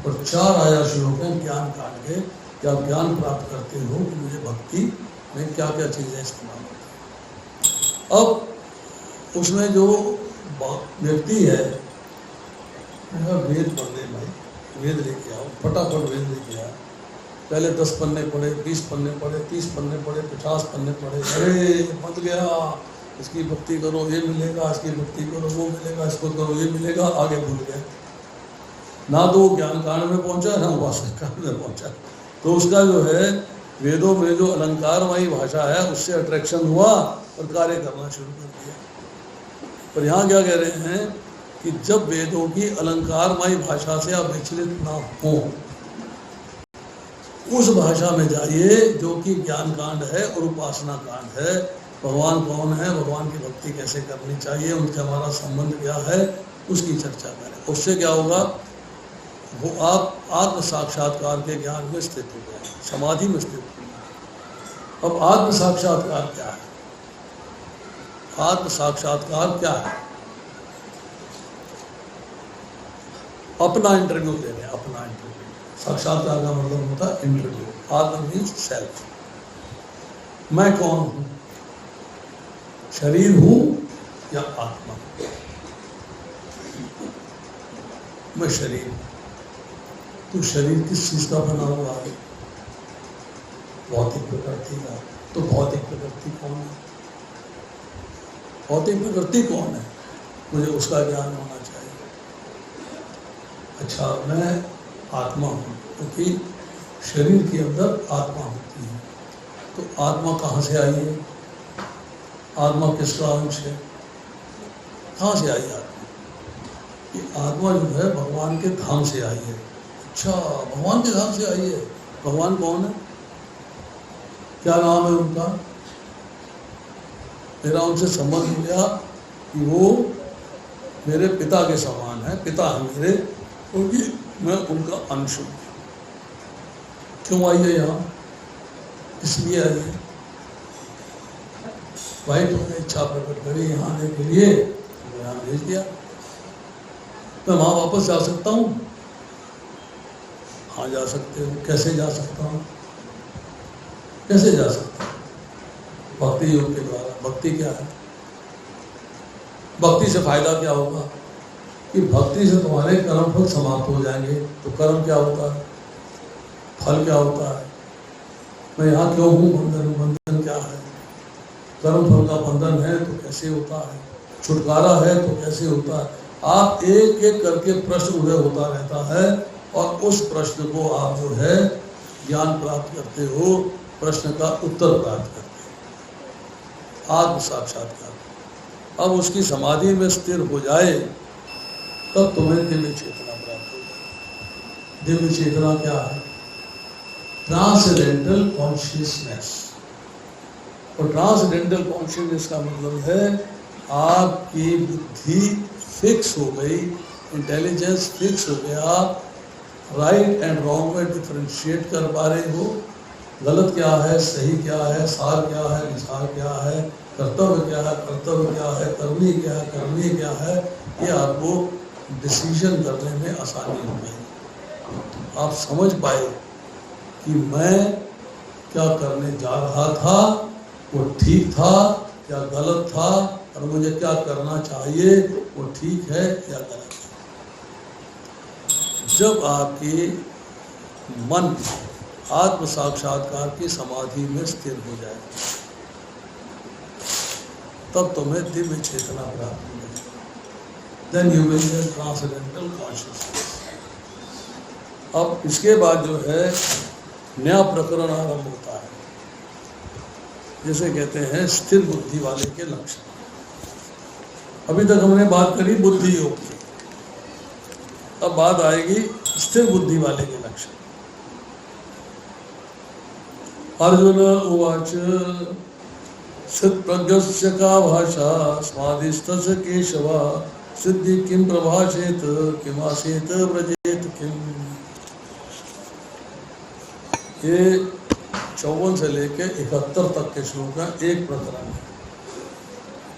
[SPEAKER 1] और 4,000 श्लोक हैं ज्ञान कांड के, कि आप ज्ञान प्राप्त करते हो कि मुझे भक्ति में क्या क्या चीज़ें इस्तेमाल होती हैं। अब उसमें जो व्यक्ति है, वेद पढ़ ले भाई, वेद लेके आओ, फटाफट वेद लेके आओ। पहले 10 पन्ने पढ़े, 20 पन्ने पढ़े, 30 पन्ने पढ़े, 50 पन्ने पढ़े, अरे मत गया, इसकी भक्ति करो ये मिलेगा, इसकी भक्ति करो वो मिलेगा, इसको करो ये मिलेगा, आगे भूल गए। ना तो वो ज्ञान कांड में पहुंचा, ना उपासना कांड में पहुंचा। तो उसका जो है वेदों में जो अलंकारमयी भाषा है उससे अट्रैक्शन हुआ और कार्य करना शुरू कर दिया। पर यहाँ क्या कह रहे हैं कि जब वेदों की अलंकारमयी भाषा से आप विचलित ना हो, उस भाषा में जाइए जो कि ज्ञान कांड है और उपासना कांड है। भगवान कौन है, भगवान की भक्ति कैसे करनी चाहिए, उनसे हमारा संबंध क्या है, उसकी चर्चा करें। उससे क्या होगा, वो आप आत्म साक्षात्कार के ज्ञान में स्थित हो गए, समाधि में स्थित हो गए। अब आत्म साक्षात्कार क्या है? आत्म साक्षात्कार क्या है? अपना इंटरव्यू ले रहे हैं, अपना इंटरव्यू। साक्षात्कार का मतलब होता है इंटरव्यू। आत्म मीन्स सेल्फ। मैं कौन हूं? शरीर हूं या आत्मा? मैं शरीर। तो शरीर किस चीज का बना हुआ है? भौतिक प्रकृति का। तो तो भौतिक प्रकृति कौन है? भौतिक प्रकृति कौन है? मुझे उसका ज्ञान होना चाहिए। अच्छा, मैं आत्मा हूँ, क्योंकि शरीर के अंदर आत्मा होती है। तो आत्मा कहाँ से आई है? आत्मा किसका अंश है? कहाँ से आई आत्मा? ये आत्मा जो है भगवान के धाम से आई है। अच्छा, भगवान के धाम से आई है। भगवान कौन है? क्या नाम है उनका? मेरा उनसे संबंध हो गया कि वो मेरे पिता के समान है, पिता है मेरे, क्योंकि मैं उनका अंश हूँ। क्यों आई है यहाँ? इसलिए आई है भाई, तुमने इच्छा प्रकट करी यहाँ आने के लिए, तो यहाँ भेज दिया। मैं वहाँ वापस जा सकता हूँ? हाँ, जा सकते हो। कैसे जा सकता हूँ? कैसे जा सकता हूँ? भक्ति योग के द्वारा। भक्ति क्या है? भक्ति से फायदा क्या होगा? कि भक्ति से तुम्हारे कर्म फल समाप्त हो जाएंगे। तो कर्म क्या होता है? फल क्या होता है? मैं यहाँ क्यों हूँ? बंधन। बंधन क्या है? कर्म फल का बंधन है तो कैसे होता है? छुटकारा है तो कैसे होता है? आप एक एक करके प्रश्न उदय होता रहता है, और उस प्रश्न को आप जो है ज्ञान प्राप्त करते हो, प्रश्न का उत्तर प्राप्त करते हो, आत्म साक्षात्कार। अब उसकी समाधि में स्थिर हो जाए तब तुम्हें दिव्य चेतना प्राप्त हो जाए। दिव्य चेतना क्या है? Transcendental consciousness. और ट्रांसेंडेंटल कॉन्शियसनेस का मतलब है आपकी बुद्धि फिक्स हो गई, इंटेलिजेंस फिक्स हो गया, राइट एंड रॉन्ग में डिफरेंशिएट कर पा रहे हो। गलत क्या है, सही क्या है, सार क्या है, निसार क्या है, कर्तव्य क्या है, कर्तव्य क्या है, कर्मी क्या है, कर्मी क्या है, ये आपको डिसीजन करने में आसानी हो गई। आप समझ पाए कि मैं क्या करने जा रहा था, वो ठीक था या गलत था, और मुझे क्या करना चाहिए, वो ठीक है या गलत है। जब आपके मन आत्म साक्षात्कार की समाधि में स्थिर हो जाए तब तुम्हें दिव्य चेतना प्राप्त हो जाए। Then you will get transcendental consciousness। अब इसके बाद जो है नया प्रकरण आरंभ होता है, जिसे कहते हैं स्थिर बुद्धि वाले के लक्षण। अभी तक हमने बात करी बुद्धि योग की, अब बात आएगी स्थिर बुद्धि वाले के लक्षण। अर्जुन उवाच स्थित प्रज्ञस्य का भाषा स्वादिष्टस्य केशव सिद्धि किम प्रभाषेत किमासेत व्रजेत किम। ये 54 से लेके 71 तक के श्लोक का एक प्रकरण है।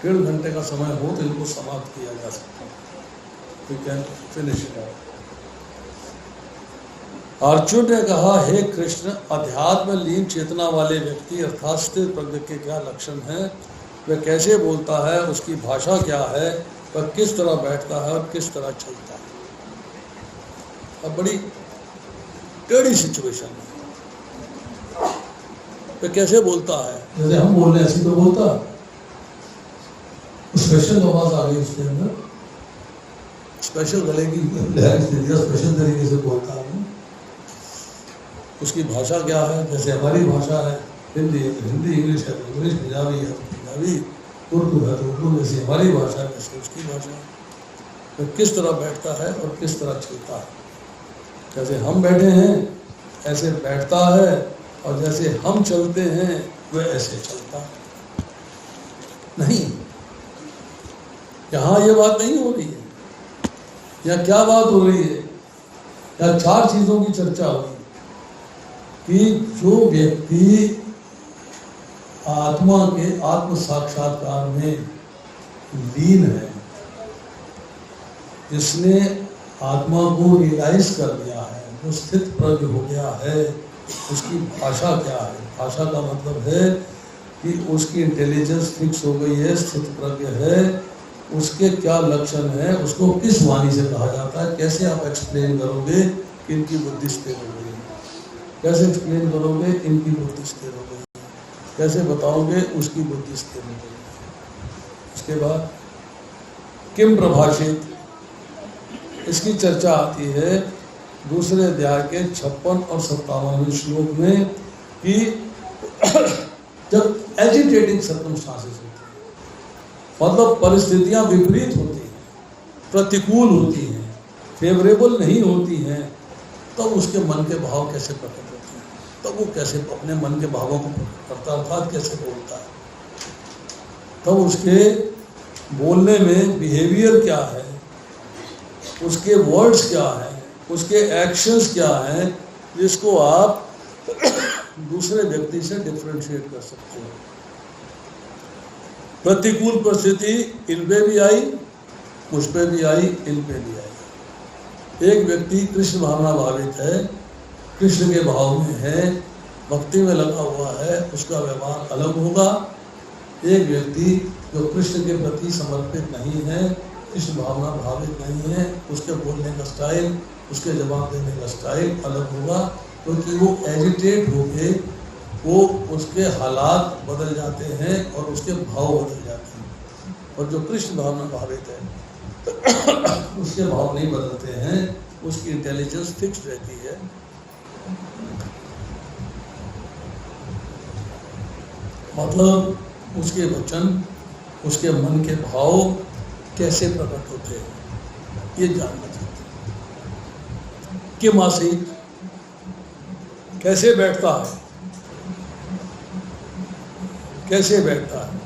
[SPEAKER 1] 1.5 घंटे का समय हो तो इनको समाप्त किया जा सकता है। We can finish it out। Arjun ने कहा, हे कृष्ण, अध्यात्म लीन चेतना वाले व्यक्ति अर्थात स्थिर प्रज्ञ के क्या लक्षण हैं? वह कैसे बोलता है? उसकी भाषा क्या है? वह किस तरह बैठता है और किस तरह चलता है? अब बड़ी टेढ़ी सिचुएशन है। वह कैसे बोलता है? जैसे हम बोल रहे हैं ऐसी तो बोलता। स्पेशल आवाज आ गई उसके अंदर, स्पेशल गले की स्पेशल तरीके से बोलता है। उसकी भाषा क्या है? जैसे हमारी भाषा है हिंदी है तो हिंदी, इंग्लिश है तो इंग्लिश, पंजाबी है तो पंजाबी, उर्दू है तो उर्दू। जैसे हमारी भाषा है वैसे उसकी भाषा है। तो किस तरह बैठता है और किस तरह चलता है? जैसे हम बैठे हैं ऐसे बैठता है, और जैसे हम चलते हैं वह ऐसे चलता है। नहीं, यहाँ ये बात नहीं हो रही है। यहाँ क्या बात हो रही है? यहाँ 4 चीजों की चर्चा हो रही है कि जो व्यक्ति आत्मा के आत्म साक्षात्कार में लीन है, जिसने आत्मा को रियलाइज कर लिया है, जो स्थित प्रज्ञ हो गया है, उसकी भाषा क्या है? भाषा का मतलब है कि उसकी इंटेलिजेंस फिक्स हो गई है, स्थित प्रज्ञ है। उसके क्या लक्षण है? उसको किस वाणी से कहा जाता है? कैसे आप एक्सप्लेन करोगे कि इनकी बुद्धि स्थिर हो गई? कैसे एक्सप्लेन करोगे इनकी बुद्धि स्थिर हो गई? कैसे बताओगे? उसकी बुद्धि स्थिर हो गई। उसके बाद किम प्रभाषित, इसकी चर्चा आती है दूसरे अध्याय के 56 और 57वें श्लोक में कि जब एजिटेटिंग सर्कमस्टांसेस होती हैं, मतलब परिस्थितियां विपरीत होती हैं, प्रतिकूल होती हैं, फेवरेबल नहीं होती हैं, तब उसके मन के भाव कैसे प्रकट होते हैं, तब वो कैसे अपने मन के भावों को प्रकट करता है, अर्थात कैसे बोलता है, तब उसके बोलने में बिहेवियर क्या है, उसके वर्ड्स क्या है, उसके एक्शंस क्या हैं, जिसको आप दूसरे व्यक्ति से डिफरेंशिएट कर सकते हो। प्रतिकूल परिस्थिति इन पे भी आई, मुझ पे भी आई, इन पे भी आई। एक व्यक्ति कृष्ण भावना भावित है, कृष्ण के भाव में है, भक्ति में लगा हुआ है, उसका व्यवहार अलग होगा। एक व्यक्ति जो कृष्ण के प्रति समर्पित नहीं है, कृष्ण भावना भावित नहीं है, उसके बोलने का स्टाइल, उसके जवाब देने का स्टाइल अलग होगा, क्योंकि वो एजिटेट होके वो उसके हालात बदल जाते हैं और उसके भाव बदल जाते हैं। और जो कृष्ण भावना भावित है तो उसके भाव नहीं बदलते हैं, उसकी इंटेलिजेंस फिक्स रहती है। मतलब उसके वचन, उसके मन के भाव कैसे प्रकट होते हैं, ये जानना चाहते हैं। कि मासिक कैसे बैठता है, कैसे बैठता है,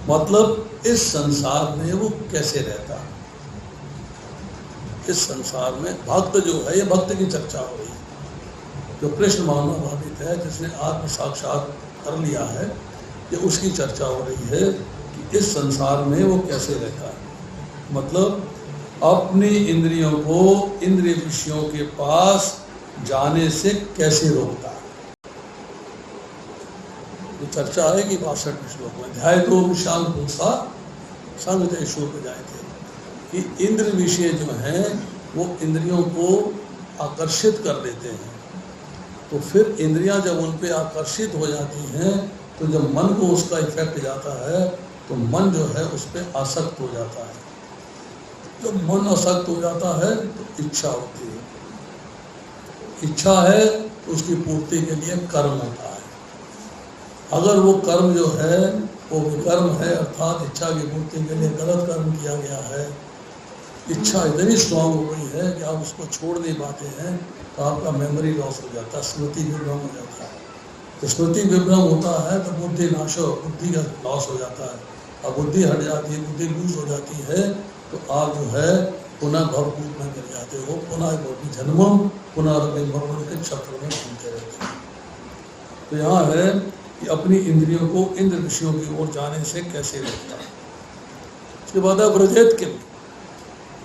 [SPEAKER 1] मतलब इस संसार में वो कैसे रहता है। इस संसार में भक्त जो है, ये भक्त की चर्चा हो रही है, जो कृष्ण भावना भावित है, जिसने आत्म साक्षात कर लिया है, ये उसकी चर्चा हो रही है कि इस संसार में वो कैसे रहता है। मतलब अपनी इंद्रियों को इंद्रिय विषयों के पास जाने से कैसे रोकता है। तो चर्चा है कि 62 श्लोक में ध्याय तो विशाल पुरुषा संगतेश्वर पे जाए थे कि इंद्र विषय जो हैं वो इंद्रियों को आकर्षित कर देते हैं। तो फिर इंद्रियां जब उन पे आकर्षित हो जाती हैं, तो जब मन को उसका इफेक्ट जाता है, तो मन जो है उस पर आसक्त हो जाता है। जब मन आसक्त हो जाता है तो इच्छा होती है, इच्छा है तो उसकी पूर्ति के लिए कर्म होता है। अगर वो कर्म जो है वो विकर्म है, अर्थात इच्छा की पूर्ति के लिए गलत कर्म किया गया है, इच्छा इतनी स्ट्रांग हो गई है कि आप उसको छोड़ नहीं पाते हैं, तो आपका मेमोरी लॉस हो जाता है, स्मृति विभ्रम हो जाता है। तो स्मृति विभ्रम होता है तो बुद्धि नाश, बुद्धि का लॉस हो जाता है, और बुद्धि हट जाती है, बुद्धि लूज हो जाती है, तो आप जो है पुनः भवकूप में गिर जाते हो, पुनः जन्मम पुनः भवन के चक्र में घूमते रहते हैं। तो यहाँ है कि अपनी इंद्रियों को इंद्र विषयों की ओर जाने से कैसे रोकता है। उसके बाद है व्रजेत किम।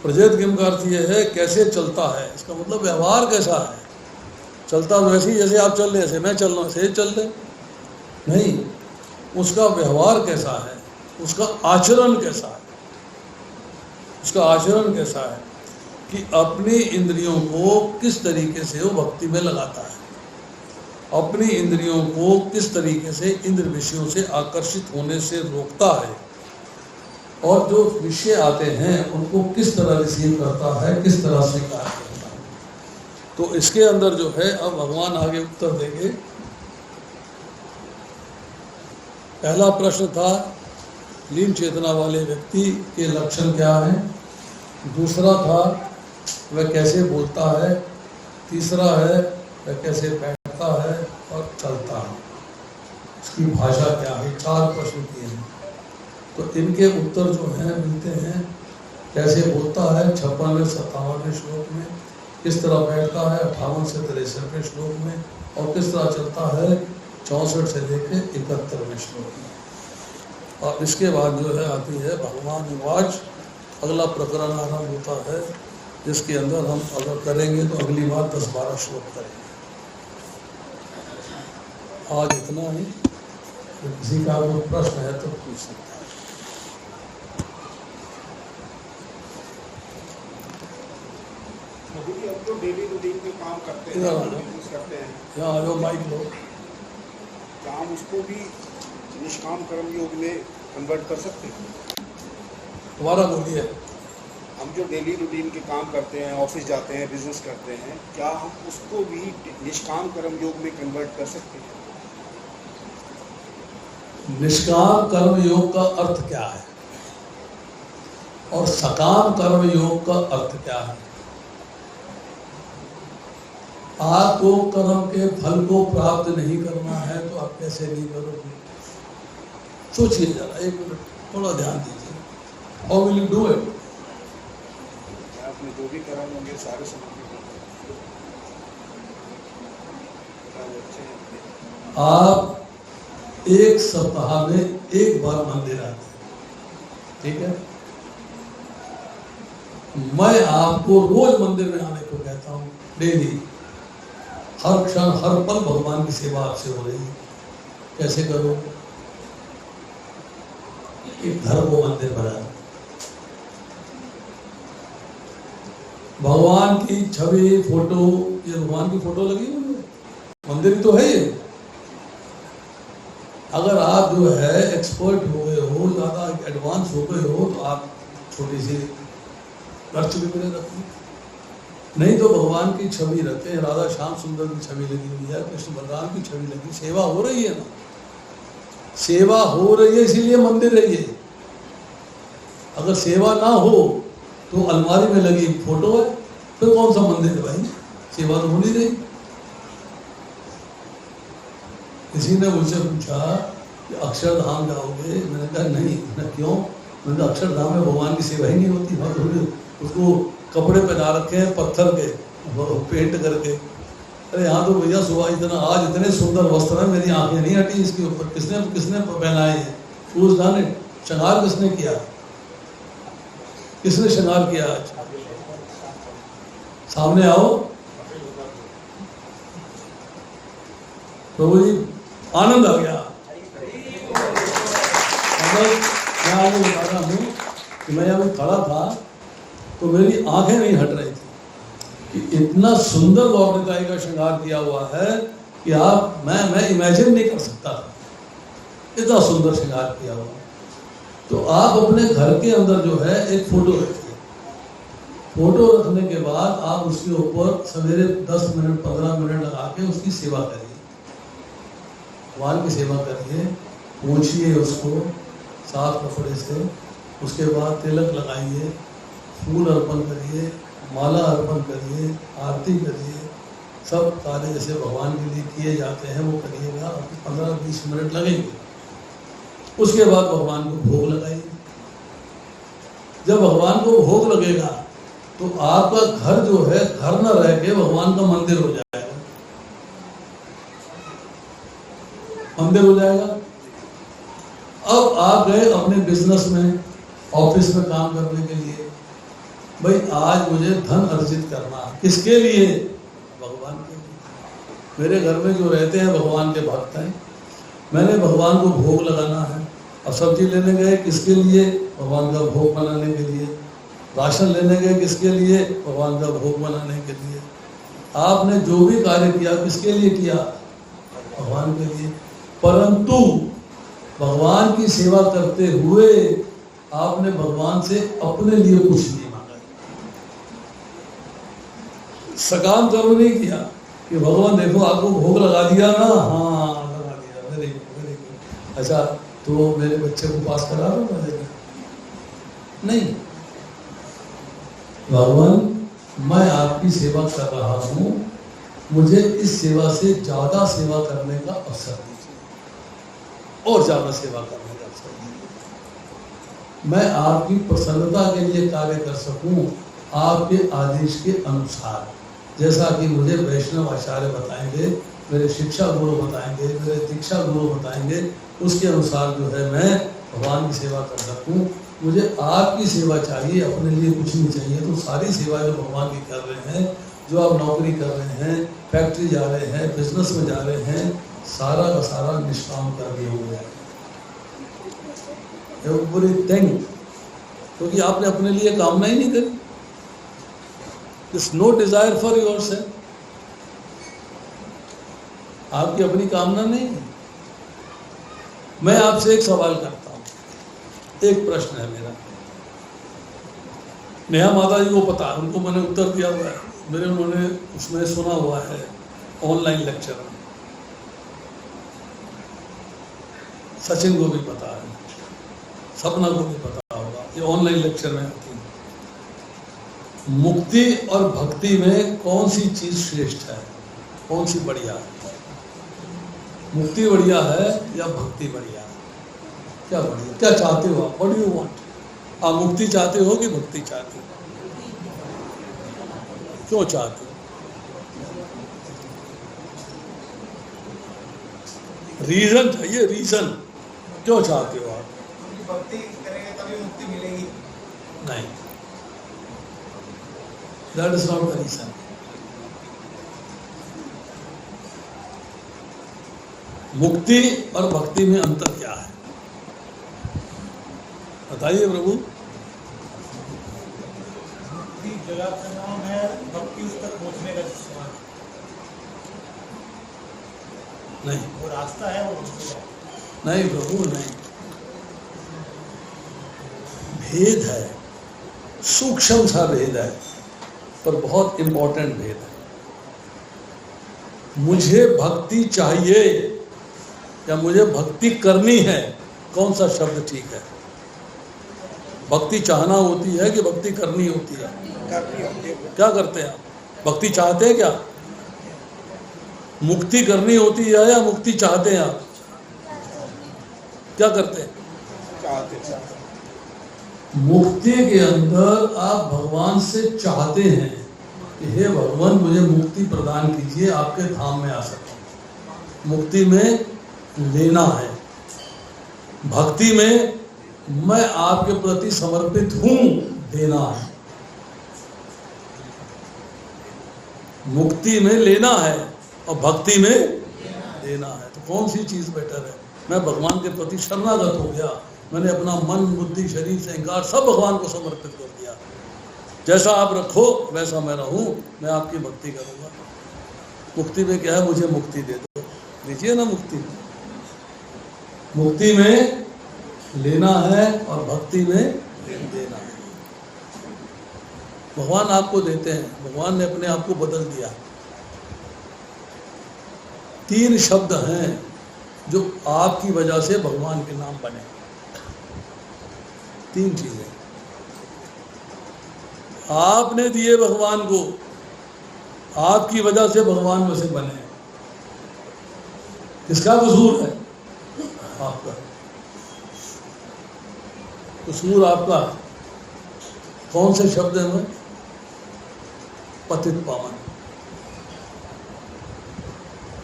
[SPEAKER 1] व्रजेत किम का अर्थ ये है कैसे चलता है, इसका मतलब व्यवहार कैसा है। चलता वैसे ही जैसे आप चल रहे, ऐसे मैं चल रहा हूँ, ऐसे चल रहे नहीं, उसका व्यवहार कैसा है, उसका आचरण कैसा है। उसका आचरण कैसा है कि अपनी इंद्रियों को किस तरीके से वो भक्ति में लगाता है, अपनी इंद्रियों को किस तरीके से इंद्र विषयों से आकर्षित होने से रोकता है, और जो विषय आते हैं उनको किस तरह रिसीव करता है, किस तरह से कार्य करता है। तो इसके अंदर जो है अब भगवान आगे उत्तर देंगे। पहला प्रश्न था लीन चेतना वाले व्यक्ति के लक्षण क्या हैं, दूसरा था वह कैसे बोलता है, तीसरा है वह कैसे बैठता है और चलता है, उसकी भाषा क्या है। 4 प्रश्न किए हैं। तो इनके उत्तर जो हैं मिलते हैं। कैसे बोलता है 56वें 57वें श्लोक में, किस तरह बैठता है 58 से 63वें श्लोक में, और किस तरह चलता है 64 से लेकर 71वें श्लोक में। और इसके बाद जो है आती है भगवान उवाच, अगला प्रकरण आरंभ होता है, जिसके अंदर हम अगर करेंगे तो अगली बार 10-12 श्लोक करेंगे। आज इतना ही। किसी का कोई प्रश्न है तो पूछ सकते हैं।
[SPEAKER 2] डेली रूटीन में काम करते हैं,
[SPEAKER 1] यहाँ आ जाओ, माइक लो।
[SPEAKER 2] क्या हम उसको भी निष्काम कर्म योग में कन्वर्ट कर सकते हैं?
[SPEAKER 1] दोबारा बोलिए।
[SPEAKER 2] हम जो डेली रूटीन के काम करते हैं, ऑफिस जाते हैं, बिजनेस करते हैं, क्या हम उसको भी निष्काम कर्म योग में कन्वर्ट कर सकते हैं?
[SPEAKER 1] निष्काम कर्म योग का अर्थ क्या है और सकाम कर्म योग का अर्थ क्या है? आपको कर्म के फल को प्राप्त नहीं करना है तो आप कैसे नहीं करोगे? सोचिए जरा, एक मिनट थोड़ा ध्यान दीजिए। How will you do it?
[SPEAKER 2] आपने जो भी कर्म होंगे सारे समाप्त
[SPEAKER 1] आप एक सप्ताह में एक बार मंदिर आते हैं, ठीक है? मैं आपको रोज मंदिर में आने को कहता हूँ, डेली, हर क्षण हर पल भगवान की सेवा आपसे हो रही है। कैसे करोगे? एक घर को मंदिर बनाओ, भगवान की छवि, फोटो, ये भगवान की फोटो लगी हुई है, मंदिर ही तो है ये। अगर आप जो है एक्सपर्ट हो गए हो, ज़्यादा एडवांस हो गए हो, तो आप छोटी सी खर्च भी करे रखें, नहीं तो भगवान की छवि रखें। राधा श्याम सुंदर की छवि लगी हुई है, कृष्ण बलराम की छवि लगी, सेवा हो रही है ना, सेवा हो रही है, इसीलिए मंदिर है ये। अगर सेवा ना हो तो अलमारी में लगी फोटो है, फिर कौन सा मंदिर है भाई? सेवा तो हो नहीं रही। किसी ने मुझसे पूछा कि अक्षरधाम जाओगे? मैंने कहा नहीं। मैंने क्यों? मैंने कहा अक्षरधाम में भगवान की सेवा ही नहीं होती, वहाँ तो उसको कपड़े पहना रखे हैं पत्थर के, पेंट करके। अरे यहाँ तो भैया सुबह इतना, आज इतने सुंदर वस्त्र हैं, मेरी आंखें नहीं हटी इसके ऊपर। किसने किसने पहनाए हैं? उस जाने श्रृंगार किसने किया? किसने श्रृंगार किया? आज सामने आओ प्रभु जी, आनंद आ गया। मैं आपको बता रहा हूँ कि मैं अभी खड़ा था तो मेरी आंखें नहीं हट रही थी कि इतना सुंदर गौरताई का श्रृंगार किया हुआ है कि आप मैं इमेजिन नहीं कर सकता था, इतना सुंदर श्रृंगार किया हुआ। तो आप अपने घर के अंदर जो है एक फोटो रखिए। फोटो रखने के बाद आप उसके ऊपर सवेरे 10 मिनट 15 मिनट लगा के उसकी सेवा करिए, भगवान की सेवा करिए, पोंछिए उसको साफ कपड़े से, उसके बाद तिलक लगाइए, फूल अर्पण करिए, माला अर्पण करिए, आरती करिए, सब कार्य जैसे भगवान के लिए किए जाते हैं वो करिएगा। 15-20 मिनट लगेंगे। उसके बाद भगवान को भोग लगाइए। जब भगवान को भोग लगेगा तो आपका घर जो है घर न रह के भगवान का मंदिर हो जाएगा, मंदिर हो जाएगा। अब आप गए अपने बिजनेस में, ऑफिस में काम करने के लिए, भाई आज मुझे धन अर्जित करना है, किसके लिए? भगवान के लिए। मेरे घर में जो रहते हैं भगवान के भक्त हैं, मैंने भगवान को भोग लगाना है। अब सब्जी लेने गए किसके लिए? भगवान का भोग बनाने के लिए। राशन लेने गए किसके लिए? भगवान का भोग बनाने के लिए। आपने जो भी कार्य किया किसके लिए किया? भगवान के लिए। परंतु भगवान की सेवा करते हुए आपने भगवान से अपने लिए कुछ नहीं मांगा, सकाम कर्म नहीं किया कि भगवान देखो आपको भोग लगा दिया ना, हाँ लगा दिया, वेरी गुड वेरी गुड, अच्छा तो मेरे बच्चे को पास करा दो ना। नहीं, भगवान मैं आपकी सेवा कर रहा हूँ, मुझे इस सेवा से ज्यादा सेवा करने का अवसर दीजिए और ज्यादा सेवा करने का अवसर दीजिए। मैं आपकी प्रसन्नता के लिए कार्य कर सकूं आपके आदेश के अनुसार, जैसा कि मुझे वैष्णव आचार्य बताएंगे, मेरे शिक्षा गुरु बताएंगे, मेरे दीक्षा गुरु बताएंगे, उसके अनुसार जो है मैं भगवान की सेवा कर सकूं। मुझे आपकी सेवा चाहिए, अपने लिए कुछ नहीं चाहिए। तो सारी सेवा जो भगवान की कर रहे हैं, जो आप नौकरी कर रहे हैं, फैक्ट्री जा रहे हैं, बिजनेस में जा रहे हैं, सारा का सारा निष्काम कर्म हो गया। एवरीथिंग, क्योंकि आपने अपने लिए कामना ही नहीं करी। नो डिजायर फॉर योरसेल्फ, आपकी अपनी कामना नहीं है। मैं आपसे एक सवाल करता हूँ, एक प्रश्न है मेरा। नेहा माता जी को पता है, उनको मैंने उत्तर दिया हुआ है, उन्होंने उसमें सुना हुआ है ऑनलाइन लेक्चर में। सचिन को भी पता है, सपना को भी पता होगा, ये ऑनलाइन लेक्चर में आती है। मुक्ति और भक्ति में कौन सी चीज श्रेष्ठ है, कौन सी बढ़िया है? मुक्ति बढ़िया है या भक्ति बढ़िया है? क्या बढ़िया, क्या चाहते हो आप? What do you want? आप मुक्ति चाहते हो कि भक्ति चाहते हो? क्यों चाहते हो? रीजन चाहिए, रीजन क्यों चाहते हो आप?
[SPEAKER 2] भक्ति करेंगे तभी मुक्ति मिलेगी।
[SPEAKER 1] नहीं, that is not the reason. मुक्ति और भक्ति में अंतर क्या है बताइए प्रभु।
[SPEAKER 3] मुक्ति जगह का नाम है, भक्ति उस तक पहुंचने का सवाल
[SPEAKER 1] नहीं,
[SPEAKER 3] वो रास्ता है, वो
[SPEAKER 1] नहीं प्रभु नहीं, भेद है, सूक्ष्म सा भेद है, पर बहुत इंपॉर्टेंट भेद है। मुझे भक्ति चाहिए या मुझे भक्ति करनी है, कौन सा शब्द ठीक है? भक्ति चाहना होती है कि भक्ति करनी होती है? क्या करते हैं आप? भक्ति चाहते हैं क्या? मुक्ति करनी होती है या मुक्ति चाहते हैं आप? क्या करते हैं?
[SPEAKER 2] चाहते।
[SPEAKER 1] मुक्ति के अंदर आप भगवान से चाहते हैं कि हे भगवान मुझे मुक्ति प्रदान कीजिए, आपके धाम में आ सकूं। मुक्ति में लेना है। भक्ति में मैं आपके प्रति समर्पित हूं, देना है। मुक्ति में लेना है और भक्ति में देना है। तो कौन सी चीज बेटर है? मैं भगवान के प्रति शरणागत हो गया, मैंने अपना मन बुद्धि शरीर से इंकार सब भगवान को समर्पित कर दिया। जैसा आप रखो वैसा मैं रहूं, मैं आपकी भक्ति करूंगा। मुक्ति में क्या है? मुझे मुक्ति दे दो, दीजिए ना मुक्ति। मुक्ति में लेना है और भक्ति में देना है। भगवान आपको देते हैं, भगवान ने अपने आप को बदल दिया। 3 शब्द हैं जो आपकी वजह से भगवान के नाम बने। 3 चीजें आपने दिए भगवान को, आपकी वजह से भगवान वैसे बने। किसका कसूर है? आपका कसूर, आपका। कौन से शब्द है? पतित पावन।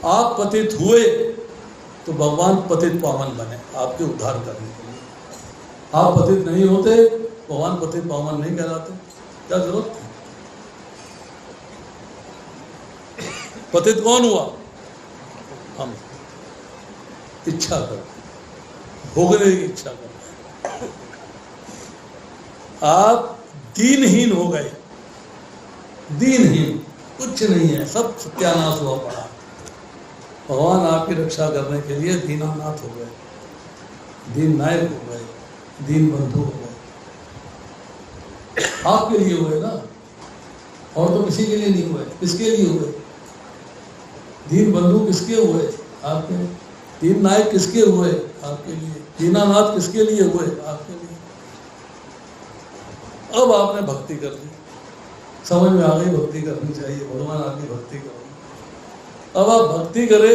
[SPEAKER 1] आप पतित हुए तो भगवान पतित पावन बने आपके उद्धार करने के लिए। आप पतित नहीं होते, भगवान पतित पावन नहीं कहलाते। क्या जरूरत थी? पतित कौन हुआ? हम। इच्छा करते, भोगने की इच्छा करते। आप दीनहीन हो गए, दीनहीन, कुछ नहीं है, सब सत्यानाश हुआ पड़ा। भगवान आपकी रक्षा करने के लिए दीनानाथ हो गए, दीन नायक हो गए, दीन बंधु हो गए। आपके लिए हुए ना, और तो किसी के लिए नहीं हुए। किसके लिए हुए? दीन बंधु किसके हुए? आपके। दीन नायक किसके हुए? आपके लिए। दीनानाथ किसके लिए हुए? आपके लिए। अब आपने भक्ति कर ली, समझ में आ गई भक्ति करनी चाहिए, भगवान आपकी भक्ति करो। अब आप भक्ति करे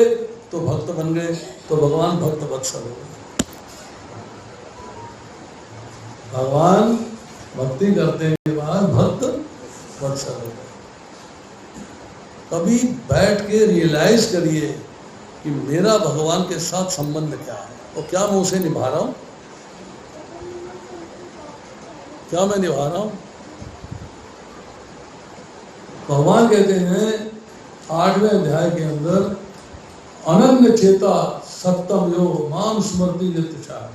[SPEAKER 1] तो भक्त बन गए, तो भगवान भक्त वत्सल हो गए। भगवान भक्ति करने के बाद भक्त वत्सल हो गए। कभी बैठ के रियलाइज करिए कि मेरा भगवान के साथ संबंध क्या है और क्या मैं उसे निभा रहा हूं, क्या मैं निभा रहा हूं। भगवान कहते हैं 8वें अध्याय के अंदर, अनन्य चेता सत्तम यो माम स्मृति नित्य चाह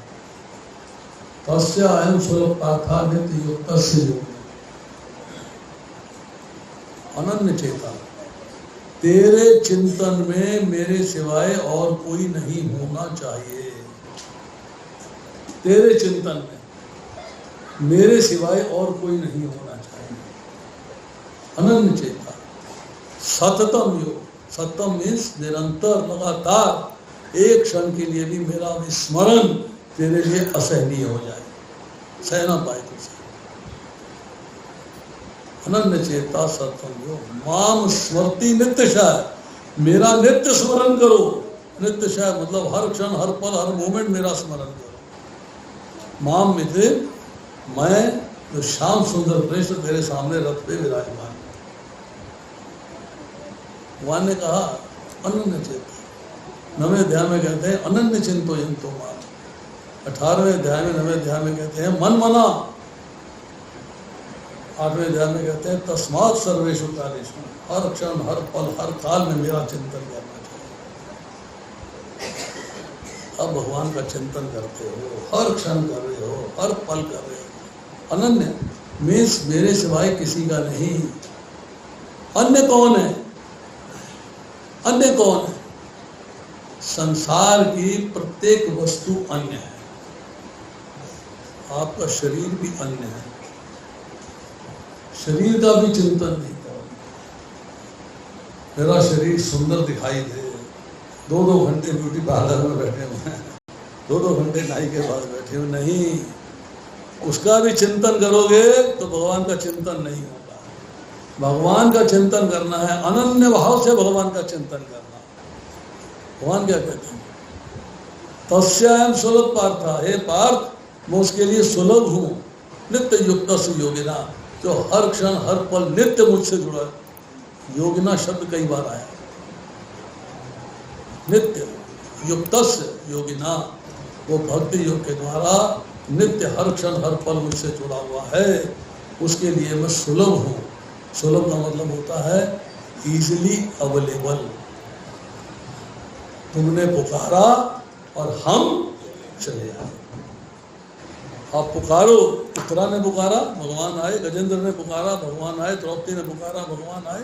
[SPEAKER 1] तस्य अयम स्वरूप पाथा नित्य युक्तस्य योग। अनन्य चेता, तेरे चिंतन में मेरे सिवाय और कोई नहीं होना चाहिए। तेरे चिंतन में मेरे सिवाय और कोई नहीं होना चाहिए। अनन्य चेता, सततम योग, सततम मीन्स निरंतर, लगातार, एक क्षण के लिए भी मेरा विस्मरण तेरे लिए असहनीय हो जाए, सह ना पाए तुझसे। अनन्य चेता सततम योग, माम स्मृति नित्यशः, मेरा नित्य स्मरण करो। नित्यशः मतलब हर क्षण, हर पल, हर मोमेंट मेरा स्मरण करो। माम मित्र, मैं जो श्याम सुंदर कृष्ण तेरे सामने रथ पे विराजमान। भगवान ने कहा अनन्य चेता, 9वें अध्याय में कहते हैं अनन्य चिंतो यंतो मान, 18वें अध्याय में 9वें अध्याय में कहते हैं मन मना, 8वें अध्याय में कहते हैं तस्मात् सर्वेषु कालेषु, हर क्षण, हर पल, हर काल में मेरा चिंतन करना चाहिए। अब भगवान का चिंतन करते हो, हर क्षण कर रहे हो, हर पल कर रहे हो। अनन्य मीन्स मेरे सिवाय किसी का नहीं। अन्य कौन है? अन्य कौन है? संसार की प्रत्येक वस्तु अन्य है। आपका शरीर भी अन्य है, शरीर का भी चिंतन नहीं करो। मेरा शरीर सुंदर दिखाई दे, 2-2 घंटे ब्यूटी पार्लर में बैठे हुए हैं, 2-2 घंटे नाई के पास बैठे हुए, नहीं, उसका भी चिंतन करोगे तो भगवान का चिंतन नहीं होगा। भगवान का चिंतन करना है, अनन्य भाव से भगवान का चिंतन करना। भगवान क्या कहते हैं? तस्यायम सुलभ पार्थ, हे पार्थ मैं उसके लिए सुलभ हूँ, नित्य युक्त योगिना, जो हर क्षण हर पल नित्य मुझसे जुड़ा है। योगिना शब्द कई बार आया, नित्य युक्त योगिना, वो भक्ति योग के द्वारा नित्य हर क्षण हर पल मुझसे जुड़ा हुआ है, उसके लिए मैं सुलभ हूँ। सुलभ का मतलब होता है इजीली अवेलेबल। तुमने पुकारा और हम चले आए। आप पुकारो, उत्तरा ने पुकारा, भगवान आए, गजेंद्र ने पुकारा, भगवान आए, द्रौपदी ने पुकारा, भगवान आए।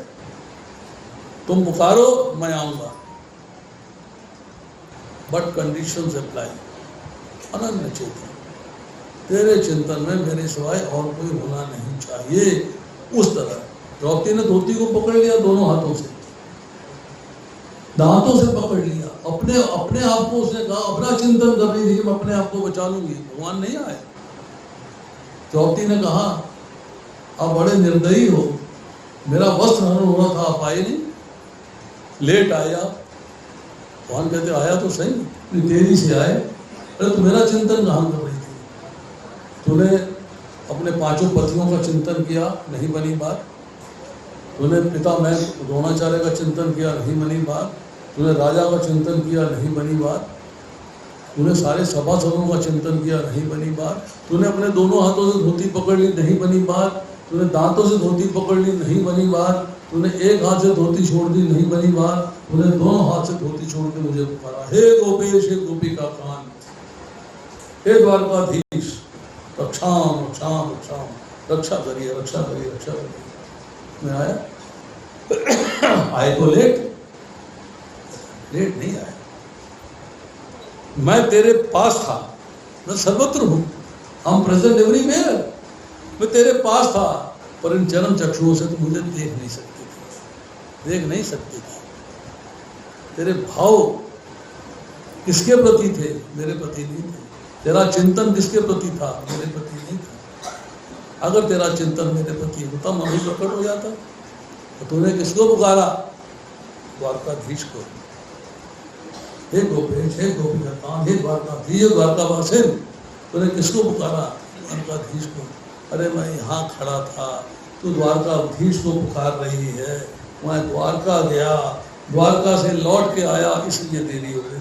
[SPEAKER 1] तुम पुकारो, मैं आऊंगा, बट कंडीशंस अप्लाई। अनन्य चेतन, तेरे चिंतन में मेरे सिवाय और कोई होना नहीं चाहिए। उस तरह द्रौपदी ने धोती को पकड़ लिया दोनों हाथों से, दांतों से पकड़ लिया, अपने आप को उसने कहा, अपना चिंतन कर रही थी, मैं अपने आप को बचा लूंगी। भगवान नहीं आए। द्रौपदी ने कहा आप बड़े निर्दयी हो, मेरा वस्त्र हरण होना था, आप आए नहीं, लेट आया। भगवान कहते आया तो सही, तेजी से आए। अरे तो मेरा चिंतन कहाँ कर रही थी? तूने अपने 5 पतियों का चिंतन किया, नहीं बनी बात। तूने पिता मैं द्रोणाचार्य का चिंतन किया, नहीं बनी बात। तूने राजा का चिंतन किया, नहीं बनी बात। तूने सारे सभासदों का चिंतन किया, नहीं बनी बात। तूने अपने दोनों हाथों से धोती पकड़ ली, नहीं बनी बात। तूने दांतों से धोती पकड़ ली, नहीं बनी बात। तूने एक हाथ से धोती छोड़ दी, नहीं बनी बात। तूने दोनों हाथ से धोती छोड़ के मुझे पुकारा, हे गोपेश, हे गोपिका कांत, हे द्वारकाधीश, रक्षाम रक्षाम रक्षाम, रक्षा करिए, रक्षा करिए, रक्षा करिए। मैं आया, आए तो लेट नहीं आया। मैं तेरे पास था, मैं सर्वत्र हूं, हम प्रेजेंट एवरीवेयर। मैं तेरे पास था, पर इन जन्म चक्षुओं से तो मुझे देख नहीं सकती थी। तेरे भाव किसके प्रति थे? मेरे प्रति नहीं थे। तेरा चिंतन किसके प्रति था? मेरे प्रति नहीं था। अगर तेरा चिंतन मेरे प्रति होता, मैं भी प्रकट हो जाता। तो तूने किसको पुकारा? द्वारकाधीश को। हे गोपेश, हे गोपिकाकांत, हे द्वारकाधीश, हे द्वारकावासिन, तूने किसको पुकारा? द्वारकाधीश को। अरे मैं यहाँ खड़ा था, तू द्वारकाधीश को पुकार रही है। मैं द्वारका गया, द्वारका से लौट के आया, इसलिए देरी हो गई।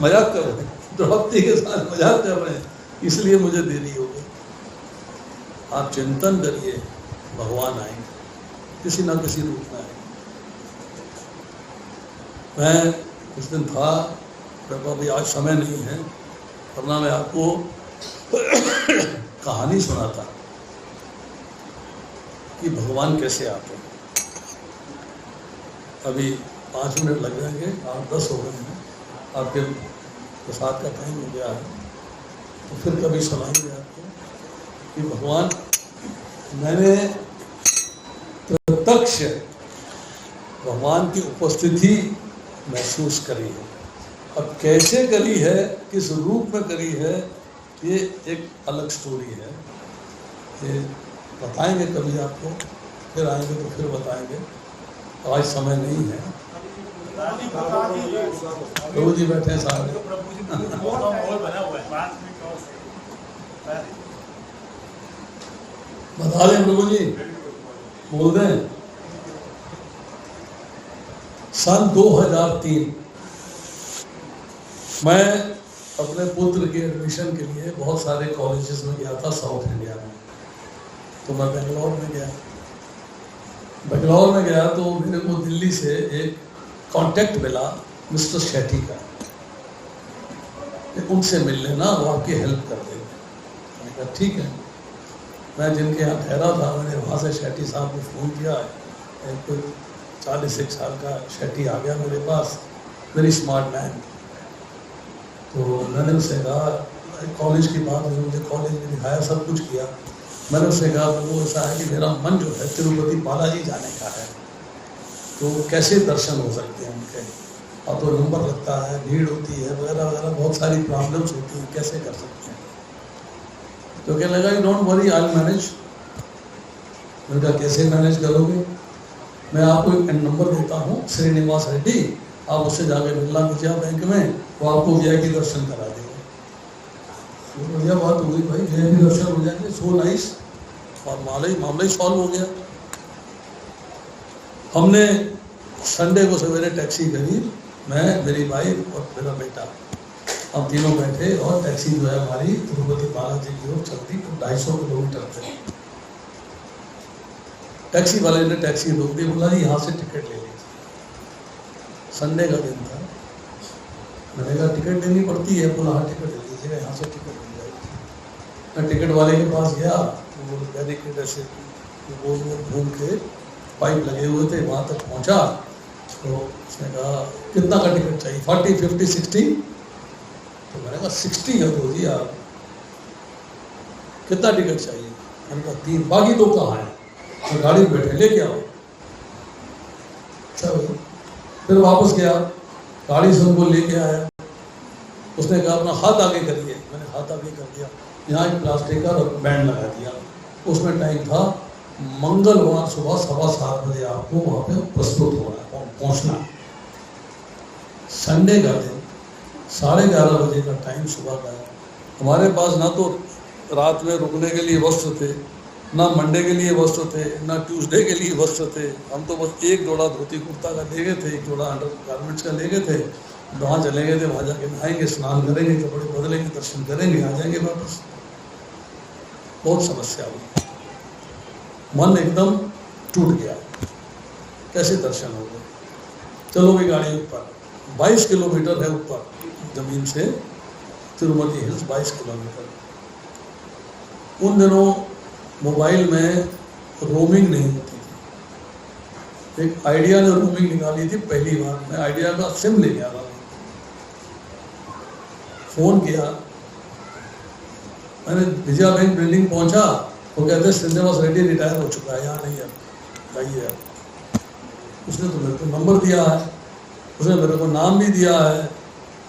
[SPEAKER 1] मजाक कर रहे हैं, द्रौपदी के साथ मजाक कर रहे हैं, इसलिए मुझे देरी हो गई। आप चिंतन करिए, भगवान आएंगे, किसी ना किसी रूप में आएंगे। मैं उस दिन था, अभी आज समय नहीं है, वरना मैं आपको कहानी सुनाता कि भगवान कैसे आते हैं। अभी 5 मिनट लग जाएंगे, 8-10 हो गए हैं, आपके प्रसाद का टाइम हो गया है। तो फिर कभी सुनाएंगे आपको कि भगवान मैंने प्रत्यक्ष भगवान की उपस्थिति महसूस करी है। अब कैसे करी है, किस रूप में करी है, ये एक अलग स्टोरी है, ये बताएंगे कभी आपको, फिर आएंगे तो फिर बताएंगे, आज समय नहीं है। प्रभु जी बैठे हैं सामने। बता दें प्रभु जी, बोल दें। सन 2003 मैं अपने पुत्र के एडमिशन के लिए बहुत सारे कॉलेजेस में गया था साउथ इंडिया में। तो मैं बेंगलोर में गया तो मेरे को दिल्ली से एक कांटेक्ट मिला मिस्टर शेट्टी का, उनसे मिल लेना, वो आपकी हेल्प कर देंगे। मैंने कहा ठीक है। मैं जिनके यहाँ ठहरा था, मैंने वहाँ से शेट्टी साहब को फ़ोन किया। कोई 41 साल का शेट्टी आ गया मेरे पास, वेरी स्मार्ट मैन। तो मैंने उससे कहा, कॉलेज की बात हुई, मुझे कॉलेज में दिखाया, सब कुछ किया। मैंने उससे कहा वो ऐसा है कि मेरा मन जो है तिरुपति बालाजी जाने का है, तो कैसे दर्शन हो सकते हैं उनके, और तो नंबर लगता है, भीड़ होती है वगैरह वगैरह, बहुत सारी प्रॉब्लम्स होती हैं, कैसे कर सकते हैं। तो कहने लगा you don't worry, I will manage. मैंने कहा कैसे मैनेज करोगे? मैं आपको एक नंबर देता हूँ, श्रीनिवास रेड्डी, आप उससे जाके मिलना कीजिए बैंक में, वो आपको वीआईपी दर्शन करा देंगे। तो बढ़िया बात हो गई भाई, वीआईपी दर्शन हो जाएंगे, सो नाइस, और मामला ही सॉल्व हो गया। हमने संडे को सवेरे टैक्सी करी, मैं, मेरी वाइफ और मेरा बेटा, हम तीनों बैठे, और टैक्सी जो है हमारी तिरुपति बालाजी की ओर चलती, तो 250 किलोमीटर थे। टैक्सी वाले ने टैक्सी रोक दी, बोला जी यहाँ से टिकट ले लीजिए। संडे का दिन था। मैंने कहा टिकट लेनी पड़ती है? बोला हाँ टिकट ले लीजिएगा, यहाँ से टिकट मिल जाएगी। मैं टिकट वाले के पास गया, वो बैरिकेड ऐसे वो घूम के, पाइप लगे हुए थे, वहाँ तक पहुँचा। तो उसने कहा कितना का टिकट चाहिए? 40, 50, 60? तो मैंने कहा 60 है तो जी आप, कितना टिकट चाहिए? मैंने कहा 3, बाकी 2 कहाँ हैं? तो गाड़ी में बैठे, लेके आओ। अच्छा भाई, फिर वापस गया, गाड़ी से उनको लेके आया। उसने कहा अपना हाथ आगे करिए, मैंने हाथ आगे कर दिया। यहाँ एक प्लास्टिक का बैंड लगा दिया, उसमें टाइम था मंगलवार सुबह 7:15 बजे आपको वहाँ पे प्रस्तुत होना, पहुँचना। संडे का दिन 11:30 बजे का टाइम सुबह का है। हमारे पास ना तो रात में रुकने के लिए वस्त्र थे, ना मंडे के लिए वस्त्र थे, ना ट्यूसडे के लिए वस्त्र थे। हम तो बस एक जोड़ा धोती कुर्ता का ले गए थे, एक जोड़ा अंडर गारमेंट्स का ले गए थे। वहाँ चले गए थे, वहाँ जाके नहाएंगे, स्नान करेंगे, कपड़े बदलेंगे, दर्शन करेंगे, आ जाएंगे वापस। बहुत समस्या हुई, मन एकदम टूट गया, कैसे दर्शन हो गए। चलो भी गाड़ी ऊपर, 22 किलोमीटर है ऊपर जमीन से तिरुपति हिल्स, 22 किलोमीटर। उन दिनों मोबाइल में रोमिंग नहीं होती थी। एक आइडिया ने रोमिंग निकाली थी पहली बार, मैं आइडिया का सिम ले गया था। फोन किया, मैंने विजया बैंक बिल्डिंग पहुंचा, वो कहते श्रीनिवास रेड्डी रिटायर हो चुका है, यहाँ नहीं है, जाइए आप। उसने तो मेरे को नंबर दिया है, उसने मेरे को नाम भी दिया है,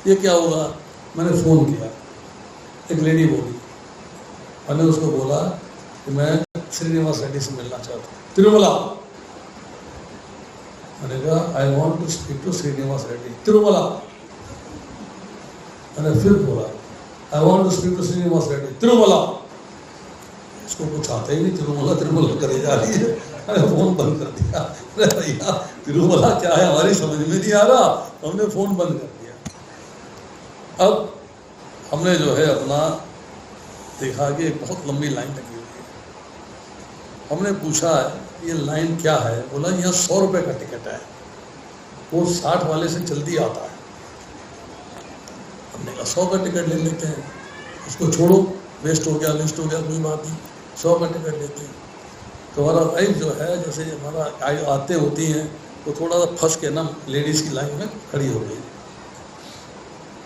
[SPEAKER 1] ये क्या होगा? मैंने फ़ोन किया, एक लेडी बोली, मैंने उसको बोला कि मैं श्रीनिवास रेड्डी से मिलना चाहता हूँ, तिरुमला। मैंने कहा I want to speak to Srinivas Reddy, Tirumala. मैंने फिर बोला I want to speak to Srinivas Reddy, Tirumala. इसको कुछ आता ही नहीं, तिरुमला तिरुमला करे जा रही है। मैंने फ़ोन बंद कर दिया। अरे भैया तिरुमला क्या है, हमारी समझ में नहीं आ रहा, हमने फ़ोन बंद कर दिया। अब हमने जो है अपना देखा कि एक बहुत लंबी लाइन लगी हुई है। हमने पूछा ये लाइन क्या है? बोला यहाँ 100 रुपये का टिकट है, वो 60 वाले से जल्दी आता है। हमने कहा 100 का टिकट ले लेते हैं, उसको छोड़ो, वेस्ट हो गया कोई बात नहीं, 100 का टिकट लेते हैं। तो हमारा वाइफ जो है, जैसे हमारा आते होती हैं, तो थोड़ा सा फंस के ना लेडीज़ की लाइन में खड़ी हो गई।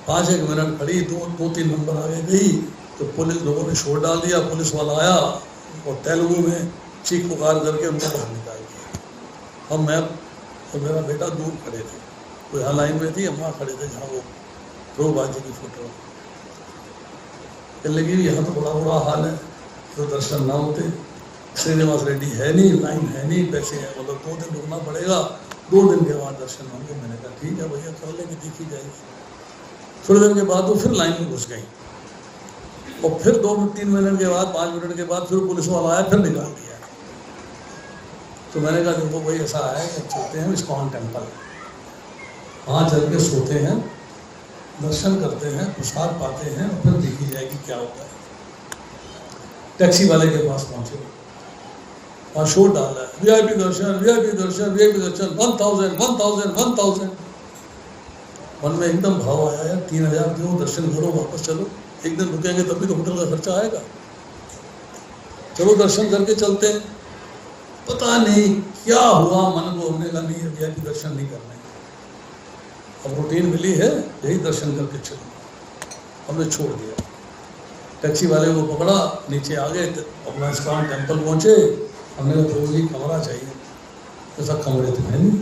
[SPEAKER 1] 5-1 मिनट खड़ी, 2-3 नंबर आगे गई, तो पुलिस लोगों ने शोर डाल दिया, पुलिस वाला आया और तेलुगु में चीख पुकार करके उनको बाहर निकाल दिया। हम मैं और मेरा बेटा दूर खड़े थे, वो यहाँ लाइन में थी, हम वहाँ खड़े थे जहाँ वो ध्रुवबाजी की फोटो। लेकिन यहाँ तो बड़ा बुरा हाल है, तो दर्शन ना होते। श्रीनिवास रेड्डी है नहीं, लाइन है नहीं, पैसे हैं, मतलब 2 दिन रुकना पड़ेगा, 2 दिन के बाद दर्शन होंगे। मैंने कहा ठीक है भैया, कर लेंगे, देखी जाएगी। थोड़ी देर के बाद वो फिर लाइन में घुस गई और फिर 2-3 मिनट के बाद, 5 मिनट के बाद फिर पुलिस वाला आया, फिर निकाल दिया। तो मैंने कहा देखो भाई, ऐसा है कि चलते हैं इस्कॉन टेम्पल, वहाँ चल के सोते हैं, दर्शन करते हैं, प्रसाद पाते हैं और फिर देखी जाएगी क्या होता है। टैक्सी वाले के पास पहुंचे, वहाँ शोर डाल रहा है, वीआईपी दर्शन, वीआईपी दर्शन, वीआईपी दर्शन, 1000, 1000, 1000। मन में एकदम भाव आया यार, 3000 दो, दर्शन करो, वापस चलो, एक दिन रुकेंगे तभी तो होटल का खर्चा आएगा, चलो दर्शन करके चलते हैं। पता नहीं क्या हुआ मन को, हमने कहा नहीं वीआईपी दर्शन नहीं करने, अब रूटीन मिली है, यही दर्शन करके चलो। हमने छोड़ दिया, टैक्सी वाले को पकड़ा, नीचे आ गए, अपना इस्कॉन टेम्पल पहुंचे। हमने कहा प्रभु जी कमरा चाहिए, ऐसा कमरे तो है नहीं,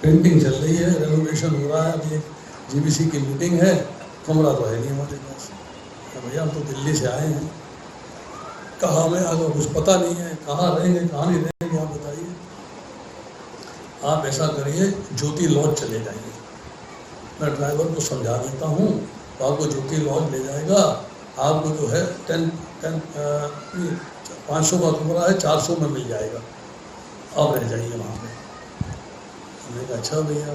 [SPEAKER 1] पेंटिंग चल रही है, रेनोवेशन हो रहा है, अभी जीबीसी की मीटिंग है, कमरा तो है नहीं हमारे पास। भैया हम तो दिल्ली से आए हैं, कहाँ में आगे कुछ पता नहीं है, कहाँ रहेंगे कहाँ नहीं रहेंगे, आप बताइए। आप ऐसा करिए, ज्योति लॉज चले जाइए, मैं ड्राइवर को समझा देता हूँ, तो आपको ज्योति लॉज ले जाएगा। आपको जो है 500 का कमरा है, 400 में मिल जाएगा, आप रह जाइए वहाँ पे। हमने कहा अच्छा भैया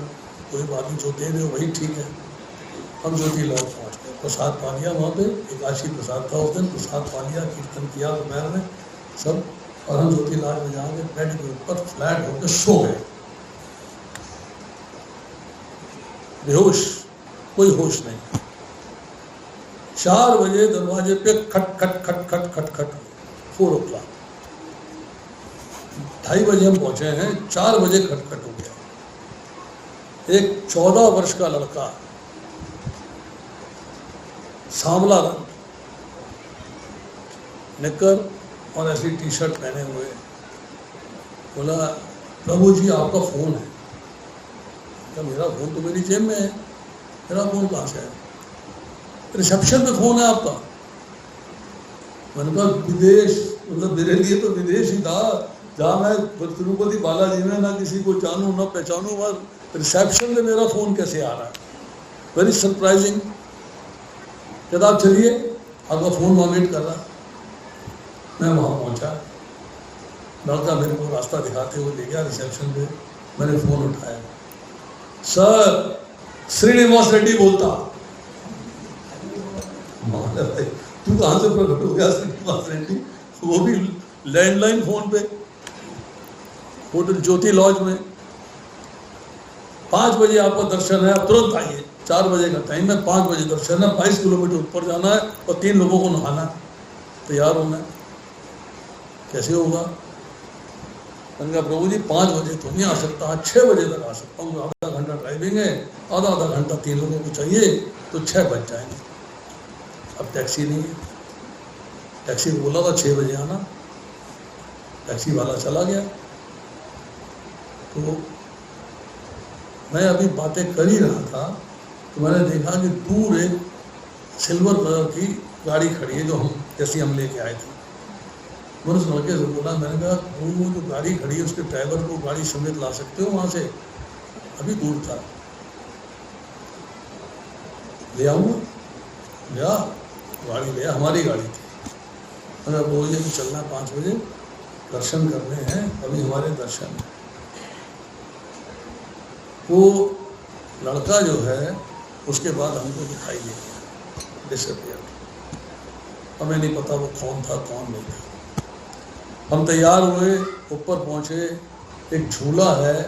[SPEAKER 1] कोई बात नहीं, जो दे रहे हो वही ठीक है। हम ज्योति लॉज पहुँच गए, प्रसाद पा लिया वहाँ पे, एकादशी प्रसाद था उस दिन, प्रसाद पा लिया, कीर्तन किया दोपहर में सब, और हम ज्योति लॉज में जाके बेड के ऊपर फ्लैट होकर सो गए, बेहोश, कोई होश नहीं। 4 बजे दरवाजे पे खट खट खट खट खट खट, 4 o'clock, 2:30 बजे हम पहुंचे हैं, 4 बजे खटखट हो गया। एक 14 वर्ष का लड़का, सांवला रंग, निक्कर और ऐसी टी-शर्ट पहने हुए, बोला प्रभु जी आपका फोन है। क्या मेरा फोन तो मेरी जेब में है, मेरा फोन कहाँ से है? रिसेप्शन पे फोन है आपका। मैंने कहा विदेश, मतलब मेरे लिए तो विदेश ही था, जहाँ मैं तिरुपति बालाजी में ना किसी को जानूँ ना पहचानूँ, और रिसेप्शन में मेरा फ़ोन कैसे आ रहा है, वेरी सरप्राइजिंग। जब आप चलिए, आपका फ़ोन वहाँ वेट कर रहा। मैं वहाँ पहुँचा, लड़का मेरे को रास्ता दिखाते हुए ले गया रिसेप्शन पे। मैंने फ़ोन उठाया, सर श्रीनिवास रेड्डी बोलता। भाई तू कहाँ से प्रकट हो गया श्रीनिवास रेड्डी? वो भी लैंडलाइन फोन पे, होटल ज्योति लॉज में। 5 बजे आपका दर्शन है, आप तुरंत आइए। 4 बजे का टाइम है, 5 बजे दर्शन है, 22 किलोमीटर ऊपर जाना है और 3 लोगों को नहाना है, तैयार होना है। कैसे होगा? मैंने कहा प्रभु जी 5 बजे तो नहीं आ सकता, 6 बजे तक आ सकता हूँ। आधा घंटा ड्राइविंग है, आधा घंटा 3 लोगों को चाहिए, तो 6 बज जाएंगे। अब टैक्सी नहीं है, टैक्सी को बोला था 6 बजे आना, टैक्सी वाला चला गया। तो मैं अभी बातें कर ही रहा था, तो मैंने देखा कि दूर एक सिल्वर कलर की गाड़ी खड़ी है, जो जैसी हम लेके आए थे। मैंने उस लड़के से बोला, मैंने कहा वो जो गाड़ी खड़ी है उसके ड्राइवर को गाड़ी समेत ला सकते हो वहाँ से? अभी दूर था, ले आऊँगा। लिया गाड़ी, लिया, हमारी गाड़ी थी। मैंने बोलिए कि चलना 5 बजे, दर्शन करने हैं, अभी हमारे दर्शन है। वो लड़का जो है उसके बाद हमको दिखाई दे गया, डिसअपियर। हमें नहीं पता वो कौन था कौन नहीं था। हम तैयार हुए, ऊपर पहुँचे, एक झूला है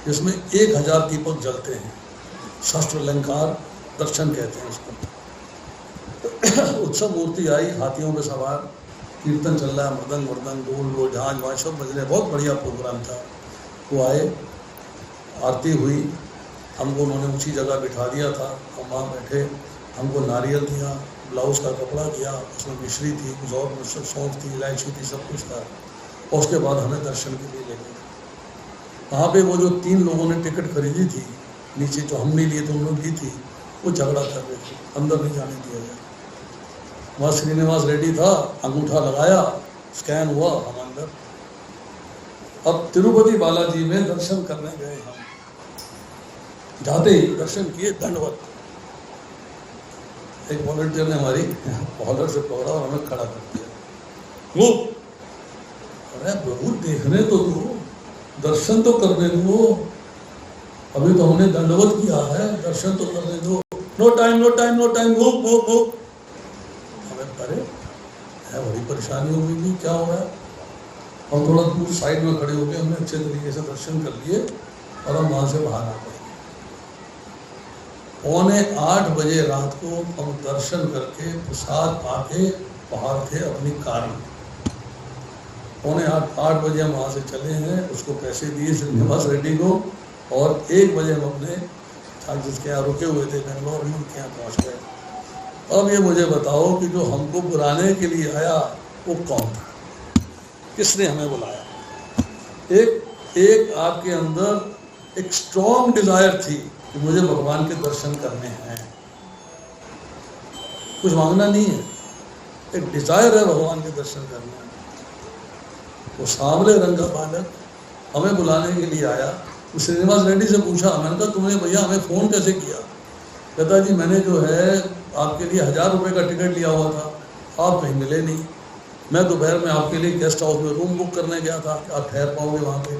[SPEAKER 1] जिसमें 1000 दीपक जलते हैं, शस्त्र अलंकार दर्शन कहते हैं उसको। उत्सव मूर्ति आई, हाथियों पे सवार, कीर्तन चल रहा है, मृदंग मृदंग ढोल झांझ वाँझ सब बज रहे, बहुत बढ़िया प्रोग्राम था। वो आए, आरती हुई, हमको उन्होंने ऊंची जगह बिठा दिया था, हम वहाँ बैठे, हमको नारियल दिया, ब्लाउज का कपड़ा दिया, उसमें मिश्री थी, कुछ और सौंफ थी, इलायची थी, सब कुछ था। और उसके बाद हमें दर्शन के लिए ले गए। वहाँ पे वो जो 3 लोगों ने टिकट खरीदी थी नीचे, जो हम नहीं लिए थे उन्होंने ली थी, वो झगड़ा कर रहे थे, अंदर नहीं जाने दिया गया। वहाँ श्रीनिवास रेड्डी था, अंगूठा लगाया, स्कैन हुआ, हम अंदर। अब तिरुपति बालाजी में दर्शन करने गए हम, जाते ही दर्शन किए, दंडवत। एक वॉलंटियर ने हमारी कॉलर से पकड़ा और हमें खड़ा कर दिया। वो अरे प्रभु देखने तो दो, दर्शन तो करने दो, अभी तो हमने दंडवत किया है, दर्शन तो करने दो। No time no time no time, वो हमें अरे बड़ी परेशानी हो गई थी, क्या हो रहा है। हम थोड़ा दूर साइड में खड़े हो गए, हमने अच्छे तरीके से दर्शन कर लिए और हम वहाँ से बाहर आ गए। 7:45 बजे रात को हम दर्शन करके प्रसाद पाके बाहर थे अपनी कार में। 7:45 बजे हम वहाँ से चले हैं, उसको पैसे दिए श्रीनिवास रेड्डी को, और 1 बजे हम अपने जिसके यहाँ रुके हुए थे बेंगलोर में, उनके यहाँ पहुँच गए। अब ये मुझे बताओ कि जो हमको बुलाने के लिए आया वो कौन था, किसने हमें बुलाया। एक आपके अंदर एक स्ट्रॉन्ग डिजायर थी कि मुझे भगवान के दर्शन करने हैं, कुछ मांगना नहीं है, एक डिजायर है भगवान के दर्शन करने। वो सांवले रंग का बालक हमें बुलाने के लिए आया। तो श्रीनिवास रेड्डी से पूछा, मैंने कहा तुमने भैया हमें फ़ोन कैसे किया। कहता जी मैंने जो है आपके लिए 1000 रुपये का टिकट लिया हुआ था, आप कहीं मिले नहीं। मैं दोपहर में आपके लिए गेस्ट हाउस में रूम बुक करने गया था, आप ठहर पाओगे वहाँ पे,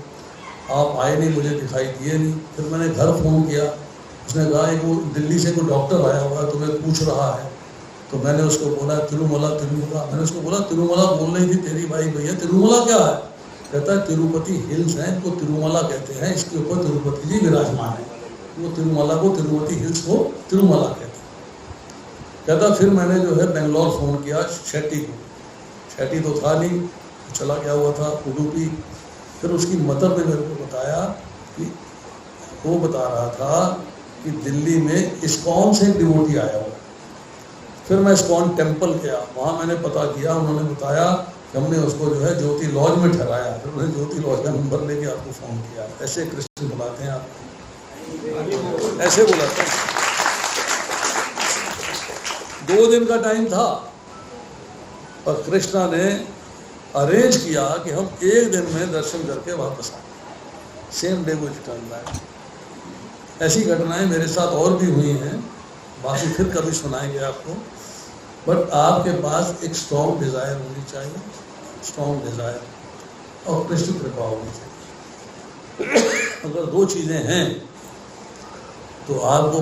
[SPEAKER 1] आप आए नहीं, मुझे दिखाई दिए नहीं। फिर मैंने घर फ़ोन किया, उसने कहा एक वो दिल्ली से कोई डॉक्टर आया हुआ है, तुम्हें पूछ रहा है। तो मैंने उसको बोला तिरुमला तिरुमला, मैंने उसको बोला तिरुमला बोल रही थी तेरी भाई भैया, तिरुमला क्या है। कहता है तिरुपति हिल्स हैं, इनको तिरुमला कहते हैं, इसके ऊपर तिरुपति जी विराजमान है, वो तिरुमला को, तिरुपति हिल्स को तिरुमला कहते हैं। कहता फिर मैंने जो है बेंगलोर फ़ोन किया शेट्टी को, शेट्टी तो था नहीं, चला गया हुआ था उडुपी। फिर उसकी मदर ने मेरे को बताया कि वो बता रहा था कि दिल्ली में इस्कॉन से डिवोटी आया हुआ। फिर मैं इस्कॉन टेम्पल गया, वहाँ मैंने पता किया, उन्होंने बताया कि हमने उसको जो है ज्योति लॉज में ठहराया। फिर उन्होंने ज्योति लॉज का नंबर लेके आपको फ़ोन किया। ऐसे कृष्ण बुलाते हैं आप, ऐसे बुलाते हैं। 2 दिन का टाइम था और कृष्णा ने अरेंज किया कि हम 1 दिन में दर्शन करके वापस आए, सेम डे को रिटर्न लाए। ऐसी घटनाएं मेरे साथ और भी हुई हैं, बाकी फिर कभी सुनाएंगे आपको। बट आपके पास एक स्ट्रॉन्ग डिज़ायर होनी चाहिए, स्ट्रॉन्ग डिज़ायर, और कृष्ण कृपा होनी चाहिए। अगर 2 चीज़ें हैं तो आपको